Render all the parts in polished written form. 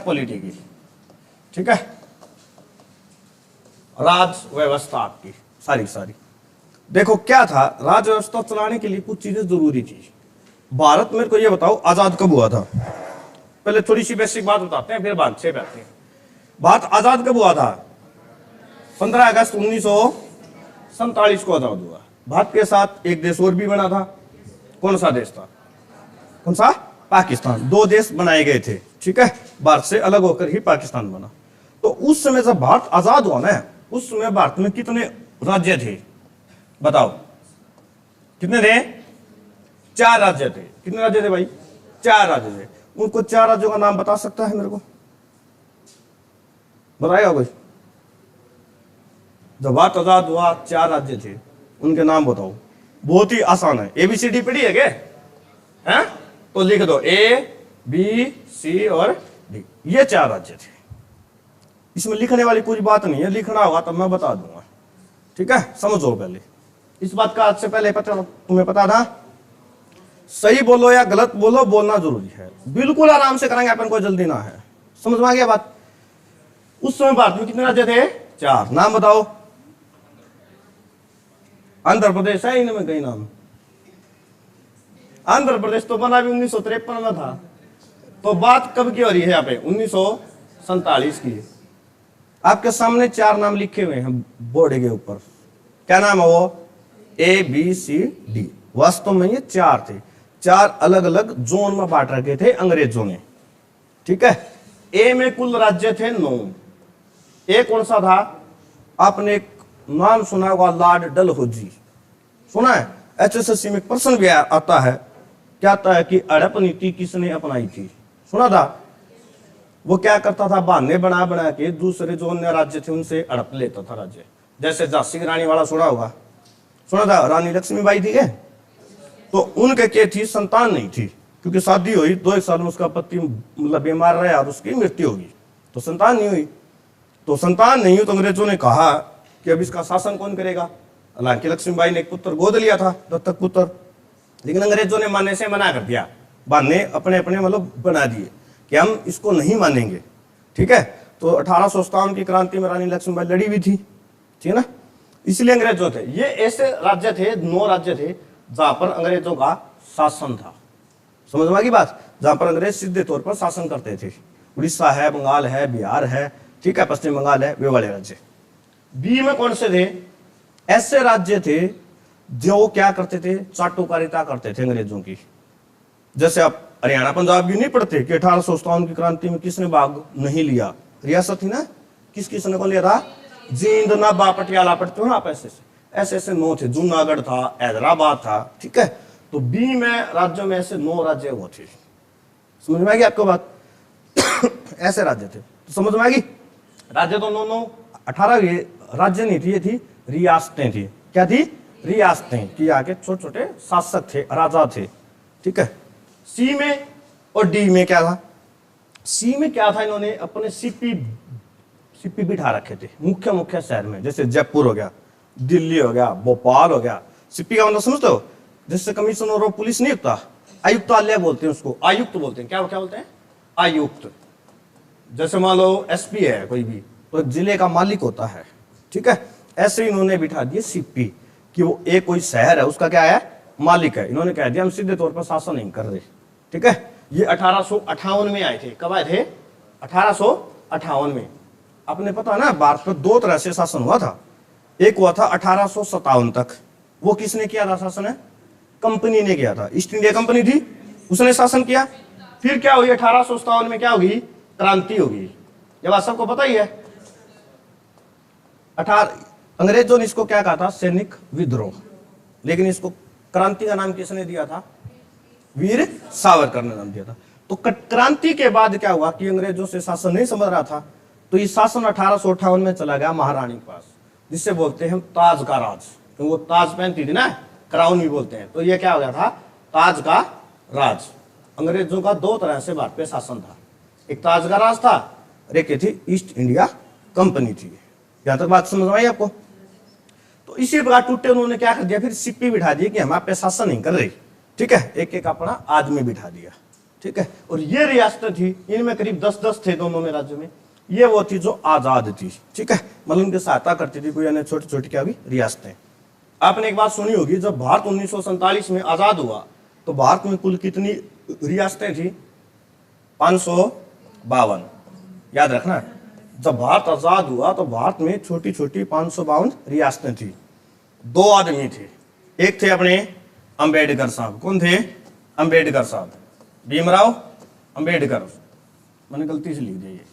Polity की, ठीक है, राज व्यवस्था आपकी सारी सारी। देखो क्या था, राज व्यवस्था चलाने के लिए कुछ चीजें जरूरी थी। भारत मेरे को ये बताओ आजाद कब हुआ था? पहले थोड़ी सी बेसिक बात बताते हैं, फिर बात से बैठते हैं। भारत आजाद कब हुआ था? 15 अगस्त 1947 को आजाद हुआ। भारत के साथ एक देश और भी बना था। कौन सा देश था? कौन सा? पाकिस्तान। दो देश बनाए गए थे, ठीक है, भारत से अलग होकर ही पाकिस्तान बना। तो उस समय जब भारत आजाद हुआ ना, उस समय भारत में कितने राज्य थे बताओ? कितने थे? 4 राज्य थे। कितने राज्य थे भाई? 4 राज्य थे। उनको 4 राज्यों का नाम बता सकता है मेरे को? बताएगा कोई? जब भारत आजाद हुआ 4 राज्य थे, उनके नाम बताओ। बहुत ही आसान है। ABCD पढ़ी है क्या? हैं? तो लिख दो A B C और D, ये 4 राज्य थे। इसमें लिखने वाली कोई बात नहीं है, लिखना होगा तब मैं बता दूंगा, ठीक है, समझो पहले इस बात का। आज से पहले तुम्हें पता था? सही बोलो या गलत बोलो, बोलना जरूरी है। बिल्कुल आराम से करेंगे अपन, कोई जल्दी ना है। समझ में आ गया बात? उस समय भारत में कितने राज्य थे? 4। नाम बताओ। आंध्र प्रदेश है इनमें कई नाम? आंध्र प्रदेश तो बना भी 1953 में था। तो बात कब की हो रही है यहाँ पे? 1947 की। आपके सामने 4 नाम लिखे हुए हैं बोर्ड के ऊपर। क्या नाम है वो? ABCD। वास्तव में ये 4 थे। 4 अलग अलग जोन में बांट रखे थे अंग्रेजों ने, ठीक है। ए में कुल राज्य थे 9। ए कौन सा था? आपने एक नाम सुना होगा, लॉर्ड डलहौजी। सुना है? HSSC में प्रश्न भी आता है। क्या आता है कि हड़प नीति किसने अपनाई थी? सुना था? वो क्या करता था, बहाने बना बना के दूसरे जो अन्य राज्य थे उनसे हड़प लेता था राज्य। जैसे झांसी की रानी वाला सुना होगा? सुना था? रानी लक्ष्मीबाई थी क्या? तो उनके क्या थी? संतान नहीं थी, क्योंकि शादी हुई 2 साल में उसका पति मतलब बीमार रहा और उसकी मृत्यु होगी, तो संतान नहीं हुई। तो संतान नहीं हुई तो अंग्रेजों ने कहा कि अब इसका शासन कौन करेगा? हालांकि लक्ष्मीबाई ने एक पुत्र गोद लिया था, दत्तक पुत्र, लेकिन अंग्रेजों ने मानने से मना कर दिया। बहाने अपने अपने मतलब बना दिए कि हम इसको नहीं मानेंगे, ठीक है। तो 1857 की क्रांति में रानी लक्ष्मीबाई लड़ी भी थी, ठीक है ना। इसलिए अंग्रेजों थे ये ऐसे राज्य थे, 9 राज्य थे जहां पर अंग्रेजों का शासन था। समझ में आ गई बात? जहां पर अंग्रेज सीधे तौर पर शासन करते थे। उड़ीसा है, बंगाल है, बिहार है, ठीक है, पश्चिम बंगाल है, वे वाले राज्य। बी में कौन से थे? ऐसे राज्य थे जो क्या करते थे? चाटुकारिता करते थे अंग्रेजों की। जैसे आप हरियाणा पंजाब भी नहीं पढ़ते कि 1857 की क्रांति में किसने भाग नहीं लिया? रियासत थी ना, किस किसने को लिया था? जींद, नाभा, पटियाला पढ़ते हो ना आप, ऐसे ऐसे 9 थे। जूनागढ़ था, हैदराबाद था, ठीक है। तो बी में राज्यों में ऐसे 9 राज्य वो थे। समझ में आ गई आपको बात? ऐसे राज्य थे, तो समझ में आ गई? राज्य तो 9 18 राज्य नहीं थी, ये थी रियासतें थी। क्या थी? रियासतें की आके छोटे छोटे शासक थे, राजा थे, ठीक है। सी में और डी में क्या था? सी में क्या था? इन्होंने अपने सीपी बिठा रखे थे मुख्य मुख्य शहर में। जैसे जयपुर हो गया, दिल्ली हो गया, भोपाल हो गया। सीपी का मतलब समझते हो? जैसे कमिश्नर ऑफ पुलिस नहीं होता, आयुक्तालय बोलते हैं उसको, आयुक्त बोलते हैं। क्या क्या बोलते हैं? आयुक्त। जैसे मान लो SP है कोई भी, तो जिले का मालिक होता है, ठीक है। ऐसे इन्होंने बिठा दिए सीपी कि वो एक कोई शहर है उसका क्या है? मालिक है। इन्होंने कह दिया हम सीधे तौर पर शासन नहीं कर रहे, ठीक है। ये 1858 में आए थे। कब आए थे? 1858 में। आपने पता ना भारत पर 2 तरह से शासन हुआ था। एक हुआ था 1857 तक, वो किसने किया था शासन? है कंपनी ने किया था। ईस्ट इंडिया कंपनी थी, उसने शासन किया। फिर क्या हुई? 1857 में क्या होगी? क्रांति होगी। ये बात सबको पता ही है। अंग्रेजों ने इसको क्या कहा था? सैनिक विद्रोह। लेकिन इसको क्रांति का नाम किसने दिया था? वीर सावरकर ने नाम दिया था। तो क्रांति के बाद क्या हुआ कि अंग्रेजों से शासन नहीं समझ रहा था, तो ये शासन 1858 में चला गया महारानी के पास, जिससे बोलते हैं हम ताज का राज। तो वो ताज पहनती थी ना, क्राउन भी बोलते हैं। तो ये क्या हो गया था? ताज का राज। अंग्रेजों का 2 तरह से भारत पे शासन था। एक ताज का राज था और एक थी ईस्ट इंडिया कंपनी थी। यहां तक बात समझ में आई आपको? तो इसी प्रकार टूटे उन्होंने क्या कर दिया? फिर सीपी बिठा दिए कि हम आप पे शासन नहीं कर रहे, ठीक है। एक एक अपना आदमी बिठा दिया। ठीक है। और ये रियासतें थी, इनमें करीब 10-10 थे दोनों में राज्य में। ये वो थी जो आजाद थी, ठीक है, मतलब उनकी सहायता करती थी कोई अन्य छोटी छोटी क्या भी रियासतें। आपने एक बात सुनी होगी, जब भारत 1947 में आजाद हुआ तो भारत में कुल कितनी रियासतें थी? 552। याद रखना, जब भारत आजाद हुआ तो भारत में छोटी छोटी 552 रियासतें थी। 2 आदमी थे, एक थे अपने अंबेडकर साहब। कौन थे? अंबेडकर साहब, भीमराव अंबेडकर। मैंने गलती से लिख दिया ये।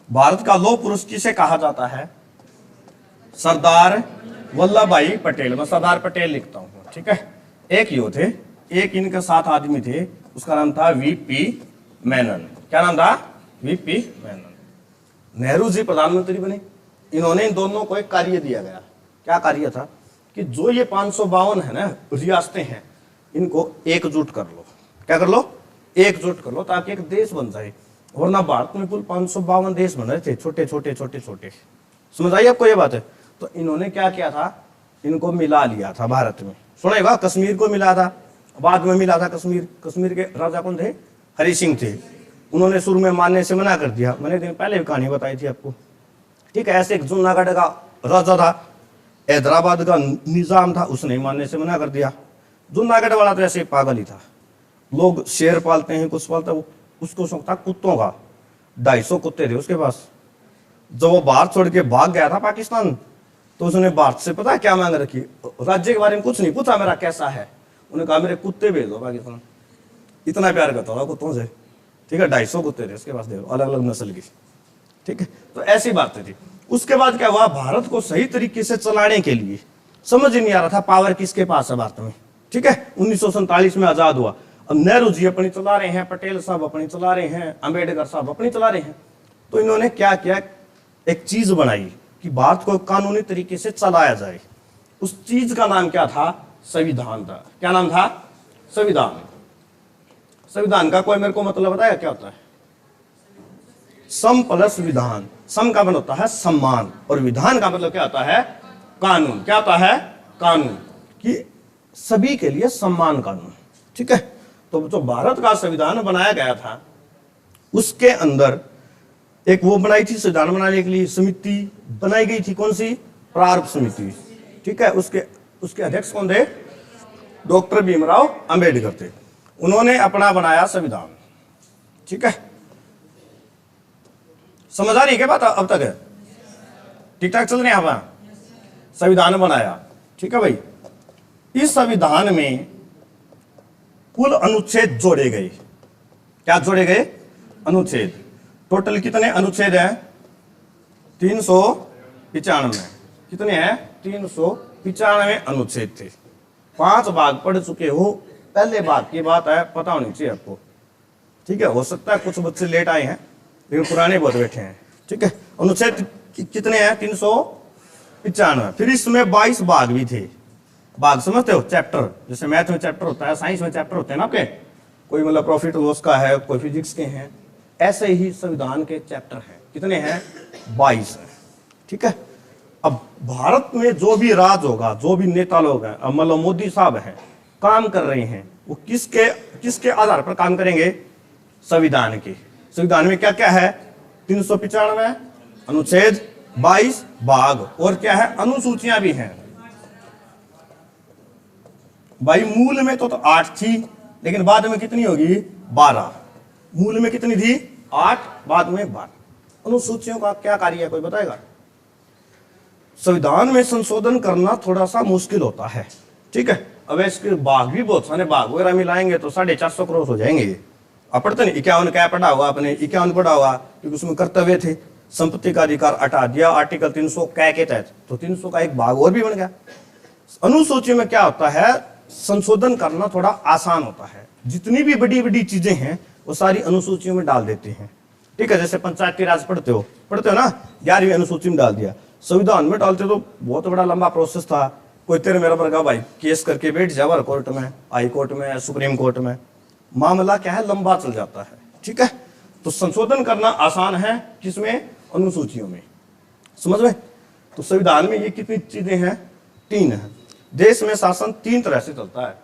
भारत का लौह पुरुष किसे कहा जाता है? सरदार वल्लभ भाई पटेल। मैं सरदार पटेल लिखता हूं, ठीक है। एक यो थे, एक इनके 7 आदमी थे, उसका नाम था वीपी मेनन। क्या नाम था? वीपी मेनन। नेहरू जी प्रधानमंत्री बने। इन्होंने इन दोनों को एक कार्य दिया गया। क्या कार्य था? कि जो ये 552 है ना रियासतें हैं, इनको एकजुट कर लो। क्या कर लो? एकजुट कर लो, ताकि एक देश बन जाए। वरना भारत में कुल 552 देश बन रहे थे, छोटे छोटे छोटे छोटे। समझ आई आपको ये बात है? तो इन्होंने क्या किया था? इनको मिला लिया था भारत में। सुनेगा, कश्मीर को मिला था, बाद में मिला था कश्मीर। कश्मीर के राजा कौन थे? हरि सिंह थे। उन्होंने शुरू में मानने से मना कर दिया। मैंने दिन पहले भी कहानी बताई थी आपको, ठीक है। ऐसे एक जूनागढ़ का राजा था, हैदराबाद का निजाम था, उसने मानने से मना कर दिया। जूनागढ़ वाला तो ऐसे पागल ही था। लोग शेर पालते हैं, कुछ पालते हैं, उसको शौक था कुत्तों का। 250 कुत्ते थे उसके पास। जब वो भारत छोड़ के भाग गया था पाकिस्तान, तो उसने भारत से पता क्या मांग रखी? राज्य के बारे में कुछ नहीं पूछा, मेरा कैसा है। उन्होंने कहा मेरे कुत्ते भेज दो पाकिस्तान। इतना प्यार करता था कुत्तों से, ठीक है। 250 कुत्ते थे उसके पास, देखो, अलग अलग नस्ल की, ठीक है। तो ऐसी बातें थी। उसके बाद क्या हुआ? भारत को सही तरीके से चलाने के लिए समझ ही नहीं आ रहा था पावर किसके पास है भारत में, ठीक है। 1947 में आजाद हुआ। अब नेहरू जी अपनी चला रहे हैं, पटेल साहब अपनी चला रहे हैं, अंबेडकर साहब अपनी चला रहे हैं। तो इन्होंने क्या किया? एक चीज बनाई कि भारत को कानूनी तरीके से चलाया जाए। उस चीज का नाम क्या था? संविधान था। क्या नाम था? संविधान। संविधान का कोई मेरे को मतलब बताया क्या होता है? सम प्लस विधान। सम का मतलब होता है सम्मान, और विधान का मतलब क्या होता है? कानून। क्या होता है? कानून, कि सभी के लिए सम्मान कानून, ठीक है। तो जो भारत का संविधान बनाया गया था, उसके अंदर एक वो बनाई थी, संविधान बनाने के लिए समिति बनाई गई थी। कौन सी? प्रारूप समिति, ठीक है। उसके अध्यक्ष कौन थे? डॉक्टर भीमराव अंबेडकर थे। उन्होंने अपना बनाया संविधान, ठीक है। समझ आ रही है क्या बात अब तक? है ठीक ठाक चल रहे हैं? आप संविधान बनाया, ठीक है भाई। इस संविधान में कुल अनुच्छेद जोड़े गए। क्या जोड़े गए? अनुच्छेद। टोटल कितने अनुच्छेद हैं? 395। कितने हैं? 395 अनुच्छेद थे। 5 भाग पढ़ चुके हो। पहले भाग की बात है, पता होनी चाहिए आपको, ठीक है। हो सकता है कुछ बच्चे लेट आए हैं, लेकिन पुराने बहुत बैठे हैं, ठीक है। अनुच्छेद कितने हैं? 395। फिर इसमें 22 भाग भी थे। भाग समझते हो? चैप्टर, जैसे मैथ में चैप्टर होता है, साइंस में चैप्टर होते हैं ना आपके, कोई मतलब प्रॉफिट लॉस का है, कोई फिजिक्स के हैं, ऐसे ही संविधान के चैप्टर हैं। कितने हैं? 22 हैं, ठीक है। अब भारत में जो भी राज होगा, जो भी नेता लोग हैं, अब मतलब मोदी साहब हैं, काम कर रहे हैं, वो किसके आधार पर काम करेंगे? संविधान के। संविधान में क्या क्या है? 395 अनुच्छेद, 22 भाग, और क्या है? अनुसूचियां भी हैं। भाई मूल में तो 8 थी, लेकिन बाद में कितनी होगी? 12। मूल में कितनी थी? 8, बाद में 12। अनुसूचियों का क्या कार्य है, कोई बताएगा? संविधान में संशोधन करना थोड़ा सा मुश्किल होता है, ठीक है। अब इसके भाग भी बहुत सारे भाग वगैरह मिलाएंगे तो 450 क्रॉस हो जाएंगे। आप पढ़ते नहीं? 51 क्या पढ़ा हुआ आपने? 51 पढ़ा हुआ, क्योंकि उसमें कर्तव्य थे। संपत्ति का अधिकार हटा दिया आर्टिकल 300 कै के तहत, तो 300 का एक भाग और भी बन गया। अनुसूची में क्या होता है? संशोधन करना थोड़ा आसान होता है। जितनी भी बड़ी बड़ी चीजें हैं वो सारी अनुसूचियों में डाल देते हैं, ठीक है। जैसे पंचायती राज पढ़ते हो ना, 11वीं अनुसूची में डाल दिया। संविधान में डालते तो बहुत बड़ा लंबा प्रोसेस था। कोई तेरे मेरा वर्गा भाई केस करके बैठ जावर कोर्ट में, हाई कोर्ट में, सुप्रीम कोर्ट में, मामला क्या है? लंबा चल जाता है, ठीक है। तो संशोधन करना आसान है, किसमें? अनुसूचियों में। समझ में? तो संविधान में ये कितनी चीजें हैं? 3 है। देश में शासन 3 तरह से चलता है,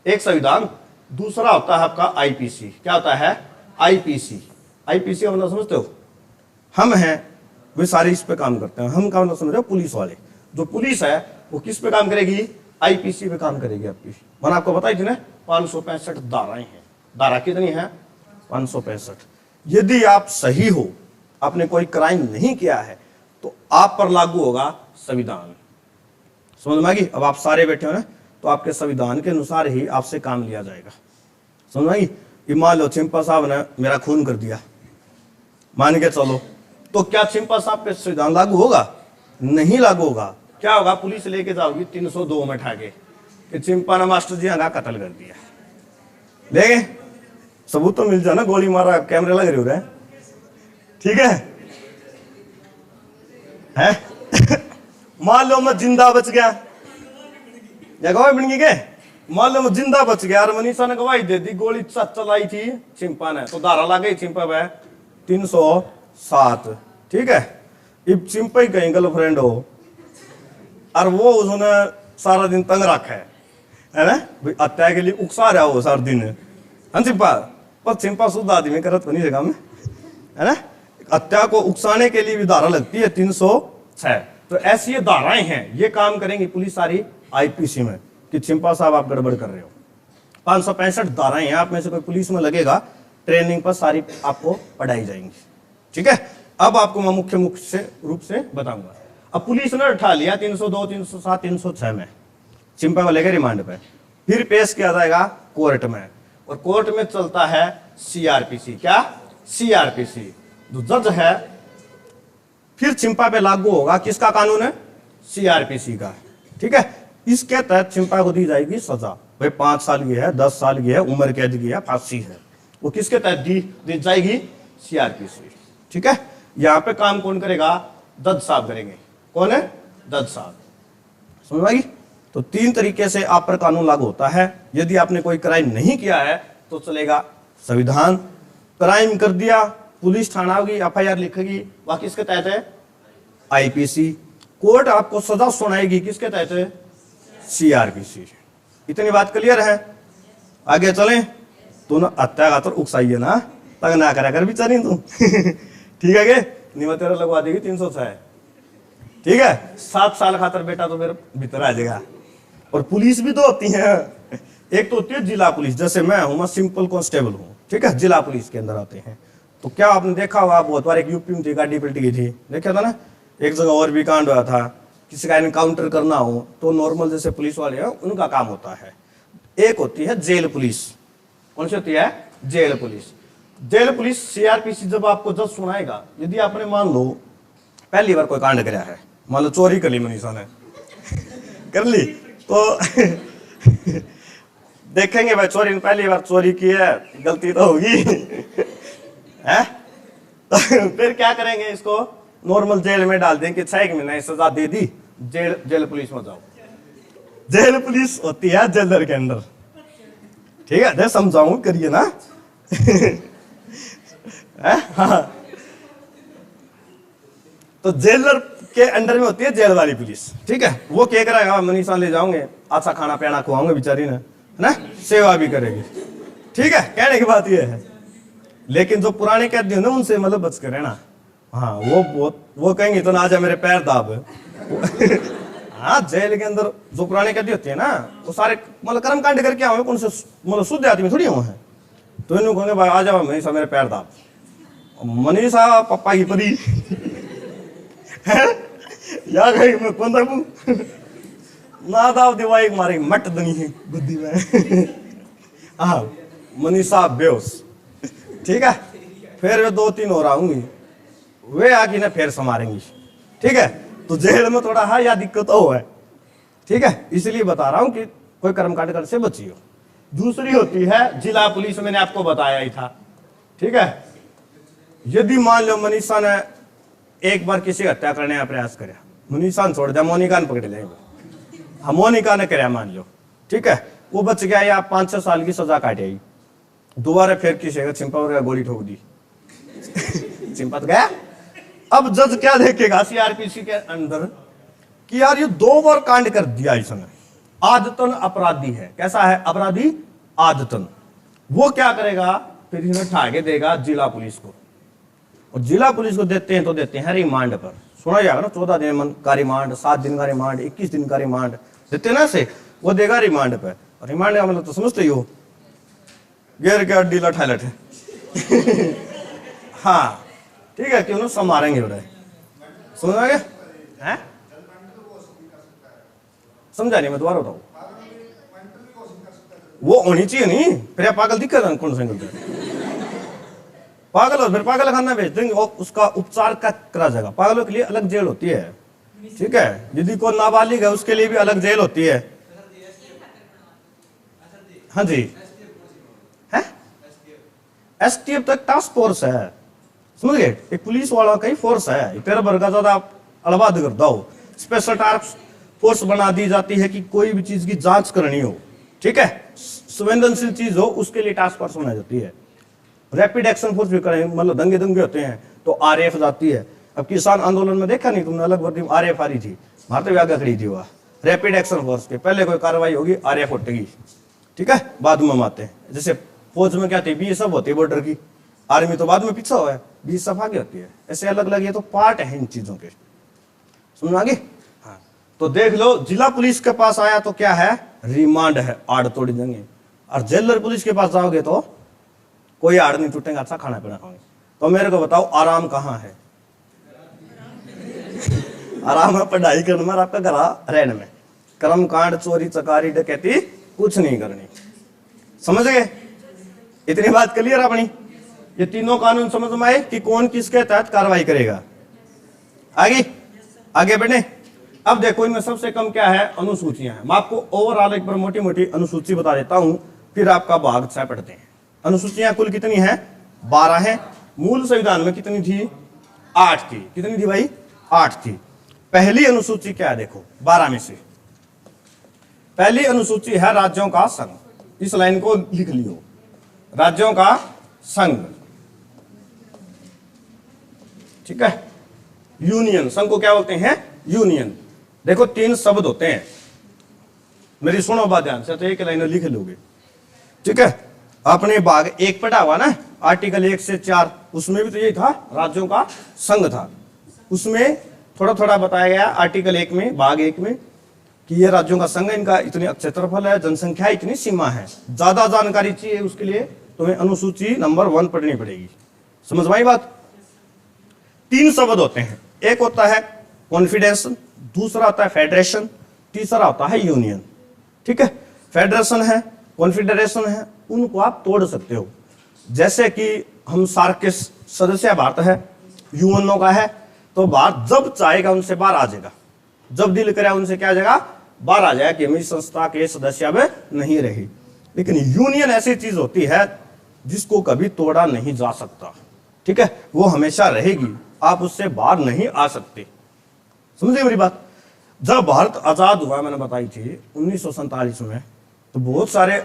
एक संविधान, दूसरा होता है आपका आईपीसी। क्या होता है? आईपीसी। आईपीसी का मतलब समझते हो? हम हैं वे सारे इस पे काम करते हैं। हम का मतलब समझ रहे हो? पुलिस वाले। जो पुलिस है वो किस पे काम करेगी? आईपीसी पे काम करेगी आपकी। मैंने आपको बताई थी ना 565 धाराएं हैं। धारा कितनी है? 565। यदि आप सही हो, आपने कोई क्राइम नहीं किया है, तो आप पर लागू होगा संविधान। समझ में आ गई? अब आप सारे बैठे हो ना, तो आपके संविधान के अनुसार ही आपसे काम लिया जाएगा। समझ में आ गई? मान लो चिंपा साहब ने मेरा खून कर दिया, मान के चलो, तो क्या चिंपा साहब पे संविधान लागू होगा? नहीं लागू होगा। क्या होगा? पुलिस लेके जाओगी 302 में ठाके कि चिंपा ने मास्टर जी का कत्ल कर दिया। देखे सबूत तो मिल जाए ना, गोली मारा, कैमरे लग रहे हो, ठीक है? मान लो मैं जिंदा बच गया, या गवाही बन गई के? मान लो मैं जिंदा बच गया और मनीषा ने गवाही दे दी, गोली चलाई थी चिंपा ने, तो धारा लग गई चिंपा पे 307। ठीक है? अब चिंपा ही कहीं गर्लफ्रेंड हो और वो उसने सारा दिन तंग रखा है ना, भाई हत्या के लिए उकसा रहा हो सारा दिन, है चिंपा? पर चिंपा शुद्ध आदमी करत बनी जगह में, है ना? हत्या को उकसाने के लिए भी धारा लगती है 306। तो ऐसी ये धाराएं हैं, ये काम करेंगी पुलिस सारी आईपीसी में कि चिंपा साहब आप गड़बड़ कर रहे हो। 565 धाराएं हैं, आप में से कोई पुलिस में लगेगा, ट्रेनिंग पर सारी आपको पढ़ाई जाएंगी। ठीक है? अब आपको मैं मुख्य रूप से बताऊंगा। अब पुलिस ने उठा लिया 302, 307, 306 में, चिंपा को लेकर रिमांड पे, फिर पेश किया जाएगा कोर्ट में, और कोर्ट में चलता है सीआरपीसी। क्या? सीआरपीसी। जो जज है फिर चिंपा पे लागू होगा किसका कानून है? सीआरपीसी का। ठीक है? इसके तहत चिंपा को दी जाएगी सजा। भाई 5 साल की है, 10 साल की है, उम्र कैद की है, फांसी है, वो किसके तहत दी जाएगी? सीआरपीसी। ठीक है? यहां पे काम कौन करेगा? जज साहब करेंगे। कौन है? जज साहब। समझ आई? तो 3 तरीके से आप पर कानून लागू होता है। यदि आपने कोई क्राइम नहीं किया है तो चलेगा संविधान, क्राइम कर दिया पुलिस थाना होगी, एफआईआर लिखेगी, वह किसके तहत है? आईपीसी। कोर्ट आपको सजा सुनाएगी, किसके तहत है? सीआरपीसी। इतनी बात क्लियर है? आगे चलें। तो ना हत्या का तो उकसाइए ना, तंग ना करा कर बेचारी तू। ठीक है? नहीं तेरा लगवा देगी 306। ठीक है? 7 साल खातर बेटा तो मेरे भीतर आ जाएगा। और पुलिस भी तो होती है, एक तो होती है जिला पुलिस, जैसे मैं हूं, मैं सिंपल कांस्टेबल हूं। ठीक है? जिला पुलिस के अंदर आते हैं। तो क्या आपने देखा होगा, बहुत बार एक यूपी में थी, गाड़ी पलटी गई थी, देखा था ना? एक जगह और भी कांड हुआ था, किसी का एनकाउंटर करना हो तो नॉर्मल जैसे पुलिस वाले हैं उनका काम होता है। एक होती है जेल पुलिस। कौन सी होती है? Jail police. Jail police CrPC जब आपको जज सुनाएगा, यदि आपने मान लो पहली बार कोई कांड कराया है, मान लो चोरी कर ली मनीषा ने कर ली, तो देखेंगे भाई चोरी पहली बार चोरी की है, गलती तो होगी है? तो फिर क्या करेंगे? इसको नॉर्मल जेल में डाल देंगे, 6 महीने सजा दे दी, जेल पुलिस में जाओ। जेल पुलिस होती है जेलर के अंदर। ठीक है? समझाऊं, करिए ना। हाँ। तो जेलर के अंडर में होती है जेल वाली पुलिस। ठीक है? वो क्या करेगा? मनीषा ले जाओगे, अच्छा खाना पीना खुआओगे बेचारी ने, है ना? सेवा भी करेगी। ठीक है? कहने की बात ये है। लेकिन जो पुराने कैदी ना, उनसे मतलब बच कर रहना। हाँ, वो कहेंगे तो ना जा मेरे पैर दाब। हाँ, जेल के अंदर जो पुराने कैदी होते हैं ना, वो सारे मतलब कर्म कांड करके आए, उनसे मतलब शुद्ध आदमी थोड़ी हुए हैं। तो इन्होंने कहेंगे भाई आ जाओ मनीषा मेरे पैर दाब। मनीषा पप्पा की परी या गई मैं कौन दाबू ना दाब दिवाई मारे मट दनी है बुद्धि में। हाँ, मनीषा बेहोश। ठीक है? फिर वे 2-3 और आऊंगी, वे आके ना फिर संभालेंगी। ठीक है? तो जेल में थोड़ा है या दिक्कत हो है। ठीक है? इसलिए बता रहा हूं कि कोई कर्मकांड कर से बचियो। दूसरी होती है जिला पुलिस, मैंने आपको बताया ही था। ठीक है? यदि मान लो मनीषा ने एक बार किसी हत्या करने का प्रयास करे, मनीषा ने छोड़ दिया, मोनिका ने पकड़ लिया, हम मोनिका ने कराया मान लो। ठीक है? वो बच गया या 5-6 साल की सजा काटेगी, दोबारा फिर किसी का चिंपा वगैरह गोली ठोक दी चिंपा तो गया। अब जज क्या देखेगा सीआरपीसी के अंदर कि यार ये 2 बार कांड कर दिया इसने, आदतन अपराधी है। कैसा है? अपराधी आदतन। वो क्या करेगा? फिर इन्हें उठा के देगा जिला पुलिस को, और जिला पुलिस को देते हैं तो देते हैं रिमांड पर। सुना जाएगा ना, 14 दिन का रिमांड, 7 दिन का रिमांड, 21 दिन का रिमांड देते हैं ना से, वो देगा रिमांड पर। रिमांड का मतलब तो समझते ही हो, गेर के अड्डी लठा लठे हाँ ठीक है, क्यों संभालेंगे उड़े, समझ आ गया? हैं? समझा नहीं, मैं दोबारा बताऊं। वो होनी चाहिए नहीं, फिर पागल दिक्कत कौन से पागल हो, फिर पागल खाना भेज देंगे, और उसका उपचार का करा जाएगा। पागलों के लिए अलग जेल होती है, ठीक है। यदि कोई नाबालिग है उसके लिए भी अलग जेल होती है। हाँ जी, है एसटीएफ तक टास्क फोर्स है, समझ गए? एक पुलिस वाला का ही फोर्स है, तेरा वर्ग ज्यादा अलवाद कर दो। स्पेशल टास्क फोर्स बना दी जाती है कि कोई भी चीज की जांच करनी हो, ठीक है, संवेदनशील चीज हो, उसके लिए टास्क फोर्स बनाई जाती है। रैपिड एक्शन फोर्स भी करें, मतलब दंगे दंगे होते हैं तो आरएएफ जाती है। अब किसान आंदोलन में देखा नहीं तुमने, अलग वर्दी आरएएफ आ रही थी, भारत भी आगे खड़ी थी। वह रैपिड एक्शन फोर्स के पहले कोई कार्रवाई होगी आरएएफ उठेगी, ठीक है, बाद में हम आते हैं। जैसे फौज में क्या थी, बीएसएफ होती है बॉर्डर की, आर्मी तो बाद में पीछा हुआ है, बीएसएफ आगे होती है। ऐसे अलग अलग ये तो पार्ट है इन चीजों के, समझ आगे? हाँ, तो देख लो, जिला पुलिस के पास आया तो क्या है? रिमांड है, आड़ तोड़ देंगे। और जेलर पुलिस के पास जाओगे तो कोई आड़ नहीं टूटेगा, अच्छा खाना पीना खाओगे। तो मेरे को बताओ आराम कहाँ है? आराम है पढ़ाई करने में, आपका घर रहने में। कर्म कांड, चोरी चकारी डकैती कुछ नहीं करनी, समझ गए? इतनी बात क्लियर अपनी। ये तीनों कानून समझ में आए कि कौन किसके तहत कार्रवाई करेगा। आगे आगे बढ़े। अब देखो इनमें सबसे कम क्या है? अनुसूचियां हैं। मैं आपको ओवरऑल एक बार मोटी मोटी अनुसूची बता देता हूं, फिर आपका भाग 6 पढ़ते हैं। अनुसूचियां कुल कितनी है? 12 है। मूल संविधान में कितनी थी? 8 थी। कितनी थी भाई? 8 थी। पहली अनुसूची क्या है? देखो 12 में से पहली अनुसूची है राज्यों का संघ। इस लाइन को लिख लियो, राज्यों का संघ, ठीक है। यूनियन, संघ को क्या बोलते हैं? यूनियन। देखो 3 शब्द होते हैं, मेरी सुनो बात ध्यान से, तो एक लाइन लिख लोगे, ठीक है। आपने भाग 1 पढ़ा हुआ ना, आर्टिकल 1 से 4, उसमें भी तो यही था, राज्यों का संघ था। उसमें थोड़ा थोड़ा बताया गया आर्टिकल 1 में, भाग 1 में, कि ये राज्यों का संघ है, इनका इतनी क्षेत्रफल है, जनसंख्या इतनी सीमा है। ज्यादा जानकारी चाहिए उसके लिए तुम्हें अनुसूची नंबर 1 पढ़नी पड़ेगी, समझ में आई बात? 3 शब्द होते हैं, एक होता है कॉन्फेडरेशन, दूसरा होता है फेडरेशन, तीसरा होता है यूनियन, ठीक है। फेडरेशन है, कॉन्फेडरेशन है, उनको आप तोड़ सकते हो। जैसे कि हम सार्क के सदस्य भारत है, यूएनओ का है, तो भारत जब चाहेगा उनसे बाहर आ जाएगा, जब दिल करे उनसे क्या आ जाएगा? बाहर आ जाएगा कि हम इस संस्था के सदस्य अब नहीं रही। लेकिन यूनियन ऐसी चीज होती है जिसको कभी तोड़ा नहीं जा सकता, ठीक है, वो हमेशा रहेगी, आप उससे बाहर नहीं आ सकते। समझे मेरी बात? जब भारत आजाद हुआ, मैंने बताई थी 1947 में, तो बहुत सारे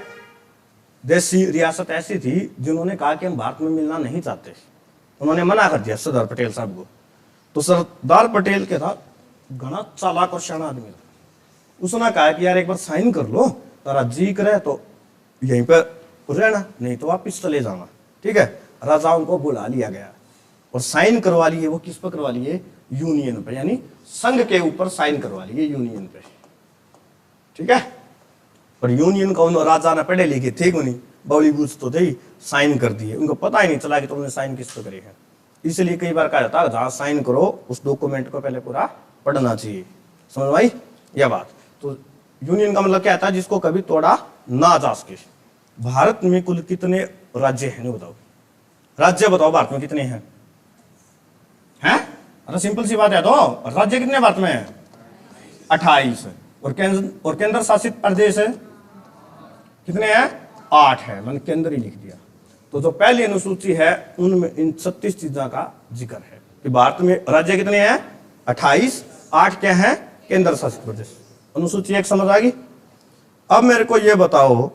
देशी रियासत ऐसी थी जिन्होंने कहा कि हम भारत में मिलना नहीं चाहते, उन्होंने मना कर दिया सरदार पटेल साहब को। तो सरदार पटेल के साथ घना चालाक और शाना आदमी था, उसने कहा कि यार एक बार साइन कर लो, तारा जी करे तो यहीं पर रहना, नहीं तो वापिस चले जाना, ठीक है। राजाओं को बुला लिया गया और साइन करवा लिए। वो किस पर करवा लिए? यूनियन पे, यानी संघ के ऊपर साइन करवा लिए, यूनियन पे, ठीक है। पर यूनियन का उन राजा ने पढ़े लिखे थे को नहीं, बौली बूझ तो थे, साइन कर दिए, उनको पता ही नहीं चला कि तुमने साइन किस पे करे हैं। इसलिए कई बार कहा जाता है जहां साइन करो उस डॉक्यूमेंट को पहले पूरा पढ़ना चाहिए, समझ भाई यह बात। तो यूनियन का मतलब क्या था? जिसको कभी तोड़ा ना जा सके। भारत में कुल कितने राज्य हैं? नहीं बताओ, राज्य बताओ भारत में कितने हैं? हैं? अरे सिंपल सी बात है, तो राज्य कितने भारत में है? 28। और केंद्र शासित प्रदेश है कितने हैं? 8 है, मैंने केंद्र ही लिख दिया। तो जो पहली अनुसूची है उनमें इन 36 चीजों का जिक्र है कि भारत में राज्य कितने हैं? 28, 8 क्या है? केंद्र शासित प्रदेश। अनुसूची 1 समझ आ गई। अब मेरे को ये बताओ,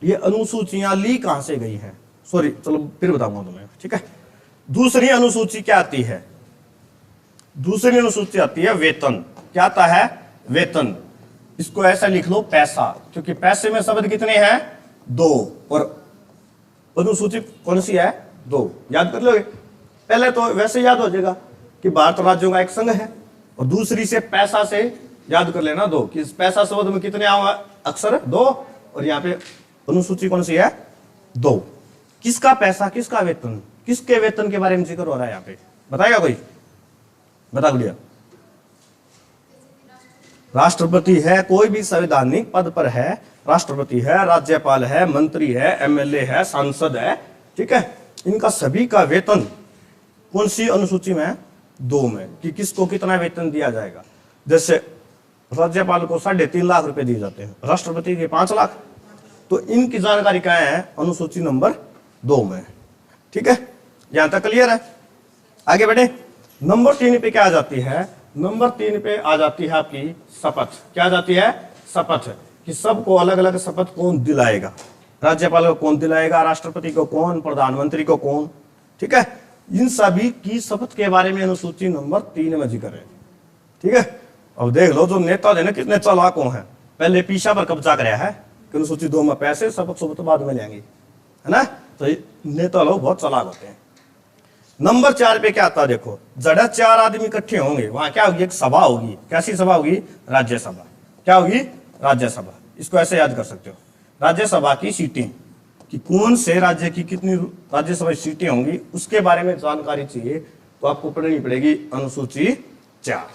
ये अनुसूचियां ली कहां से गई हैं? सॉरी, चलो फिर बताऊंगा तुम्हें, ठीक है। दूसरी अनुसूची क्या आती है? दूसरी अनुसूची आती है वेतन। क्या आता है? वेतन। इसको ऐसा लिख लो पैसा, क्योंकि पैसे में शब्द कितने हैं? 2, और अनुसूची कौन सी है? 2। याद कर लोगे? पहले तो वैसे याद हो जाएगा कि भारत राज्यों का एक संघ है, और दूसरी से पैसा से याद कर लेना 2, कि पैसा शब्द में कितने अक्षर? 2, और यहाँ पे अनुसूची कौन सी है? 2। किसका पैसा, किसका वेतन, किसके वेतन के बारे में जिक्र हो रहा है यहाँ पे? बताएगा कोई? बता दिया। राष्ट्रपति है, कोई भी संवैधानिक पद पर है, राष्ट्रपति है, राज्यपाल है, मंत्री है, एमएलए है, सांसद है, ठीक है, इनका सभी का वेतन कौन सी अनुसूची में? 2 में, कि किसको कितना वेतन दिया जाएगा। जैसे राज्यपाल को 3.5 लाख रुपए दिए जाते हैं, राष्ट्रपति के 5 लाख, तो इनकी जानकारी क्या है? अनुसूची नंबर 2 में। ठीक है, यहां तक क्लियर है? आगे बढ़े। नंबर 3 पे क्या आ जाती है? नंबर 3 पे आ जाती है आपकी शपथ। क्या आ जाती है? शपथ, कि सबको अलग अलग शपथ कौन दिलाएगा? राज्यपाल को कौन दिलाएगा, राष्ट्रपति को कौन, प्रधानमंत्री को कौन? ठीक है, इन सभी की शपथ के बारे में अनुसूची नंबर 3 में जिक्र है। ठीक है, अब देख लो जो नेता थे ना कितने चालाकों हैं, पहले पीछा पर कब्जा कराया है कि अनुसूची 2 में पैसे, शपथ शपथ बाद में लेंगे, है ना? तो नेता लोग बहुत चालाक होते हैं। नंबर 4 पे क्या आता है? देखो, जड़ा 4 आदमी इकट्ठे होंगे, वहां क्या होगी? एक सभा होगी। कैसी सभा होगी? राज्यसभा। क्या होगी? राज्यसभा। इसको ऐसे याद कर सकते हो, राज्यसभा की सीटें, कि कौन से राज्य की कितनी राज्यसभा सीटें होंगी, उसके बारे में जानकारी चाहिए तो आपको पढ़नी पड़ेगी अनुसूची 4।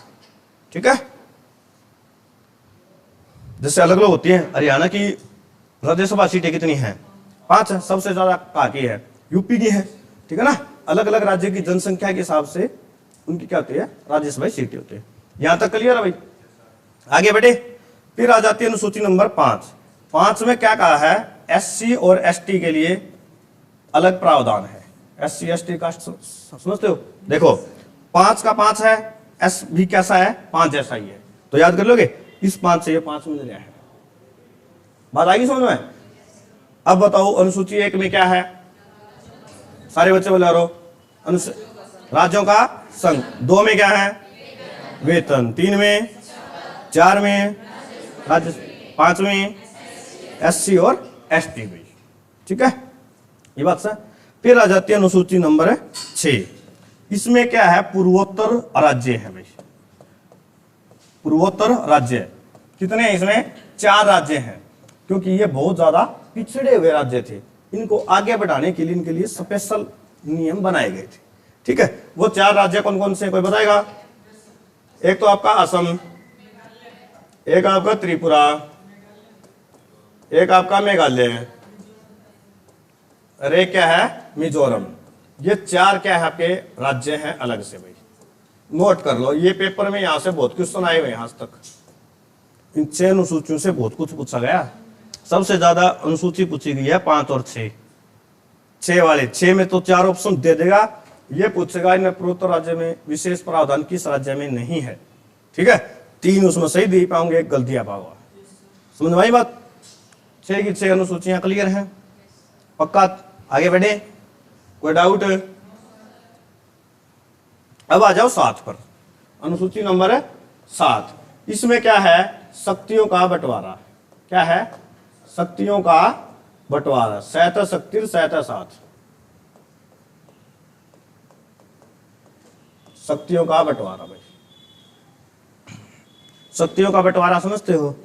ठीक है, जैसे अलग अलग होती है। हरियाणा की राज्यसभा सीटें कितनी हैं? 5 है। सबसे ज्यादा कहाँ की है? यूपी की है। ठीक है ना, अलग अलग राज्य की जनसंख्या के हिसाब से उनकी क्या होती है? राज्यसभा सीटें होती है। यहां तक क्लियर है भाई? आगे बढ़े। फिर आ जाती है अनुसूची नंबर 5। 5 में क्या कहा है? एससी और एसटी के लिए अलग प्रावधान है। एससी एसटी का समझते हो? देखो, 5 का 5 है, एस भी कैसा है? 5 जैसा ही है, तो याद कर लोगे इस 5 से ये 5 मिल गया है। बात आएगी समझ में? अब बताओ अनुसूची 1 में क्या है? सारे बच्चे बोले रहो। राज्यों का संघ। 2 में क्या है? वेतन। 3 में, 4 में राज्य, 5 में एससी और एसटी भी। ठीक है, ये बात सर। फिर आ जाती है अनुसूची नंबर 6। इसमें क्या है? पूर्वोत्तर राज्य है भाई। पूर्वोत्तर राज्य कितने हैं इसमें? 4 राज्य हैं, क्योंकि ये बहुत ज्यादा पिछड़े हुए राज्य थे, इनको आगे बढ़ाने के लिए इनके लिए स्पेशल नियम बनाए गए थे। ठीक है, वो 4 राज्य कौन कौन से? कोई बताएगा? एक तो आपका असम, एक आपका त्रिपुरा, एक आपका मेघालय, और एक क्या है? मिजोरम। ये 4 क्या है? आपके राज्य हैं अलग से भाई। नोट कर लो, ये पेपर में यहां से बहुत क्वेश्चन आए हुए हैं आज तक। इन 6 अनुसूचियों से बहुत कुछ पूछा गया। सबसे ज्यादा अनुसूची पूछी गई है 5 और 6। 6 वाले 6 में तो 4 ऑप्शन दे देगा। ये पूछेगा इनमें पूर्वोत्तर राज्य में विशेष प्रावधान किस राज्य में नहीं है। ठीक है, 3 उसमें सही दे पाओगे, एक गलती आ पाओगे। समझ में आई बात? 6 की 6 अनुसूचियां क्लियर हैं? पक्का? आगे बढ़े, कोई डाउट? अब आ जाओ 7 पर। अनुसूची नंबर 7। इसमें क्या है? शक्तियों का बंटवारा। क्या है? शक्तियों का बंटवारा। सहत शक्ति सहत 7। शक्तियों का बंटवारा भाई। शक्तियों का बंटवारा समझते हो?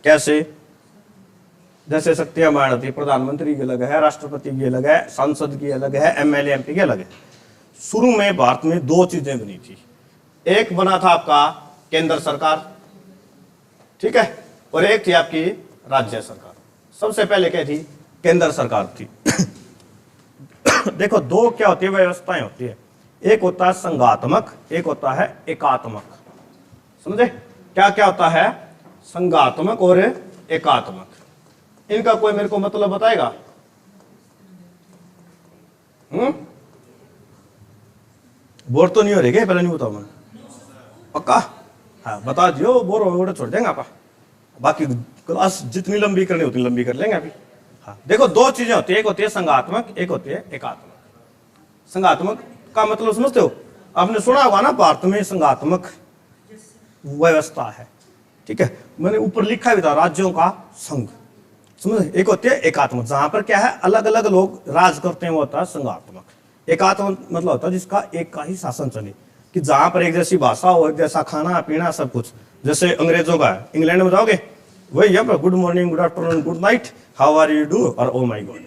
कैसे? जैसे शक्तियां बांट होती है, प्रधानमंत्री की अलग है, राष्ट्रपति की अलग है, सांसद की अलग है, एमएलए एमपी की अलग है। शुरू में भारत में 2 चीजें बनी थी। एक बना था आपका केंद्र सरकार, ठीक है, और एक थी आपकी राज्य सरकार। सबसे पहले क्या थी? केंद्र सरकार थी। देखो, 2 क्या होती है? व्यवस्थाएं होती है। एक होता है संघात्मक, एक होता है एकात्मक। समझे? क्या क्या होता है? संघात्मक और एकात्मक। इनका कोई मेरे को मतलब बताएगा? बोर तो नहीं हो रही क्या? पहले नहीं बताओ मैं। पक्का? हाँ, बता दियो। बोर हो छोड़ देंगे आप। बाकी क्लास जितनी लंबी करनी होती लंबी कर लेंगे अभी। हाँ, देखो, 2 चीजें होती है, एक होती है संघात्मक, एक होती है एकात्मक। संघात्मक का मतलब समझते हो? आपने सुना होगा ना, भारत में संघात्मक व्यवस्था है। ठीक है, मैंने ऊपर लिखा भी था राज्यों का संघ, समझ। एक होती है एकात्मक, जहां पर क्या है अलग अलग लोग राज करते हैं, वो होता है संघात्मक। एकात्मक मतलब होता है जिसका एक का ही शासन चले, कि जहां पर एक जैसी भाषा हो, एक जैसा खाना पीना सब कुछ। जैसे अंग्रेजों का है, इंग्लैंड में जाओगे वही है, good morning, good afternoon, good night, how are you do, और ओ माय गॉड,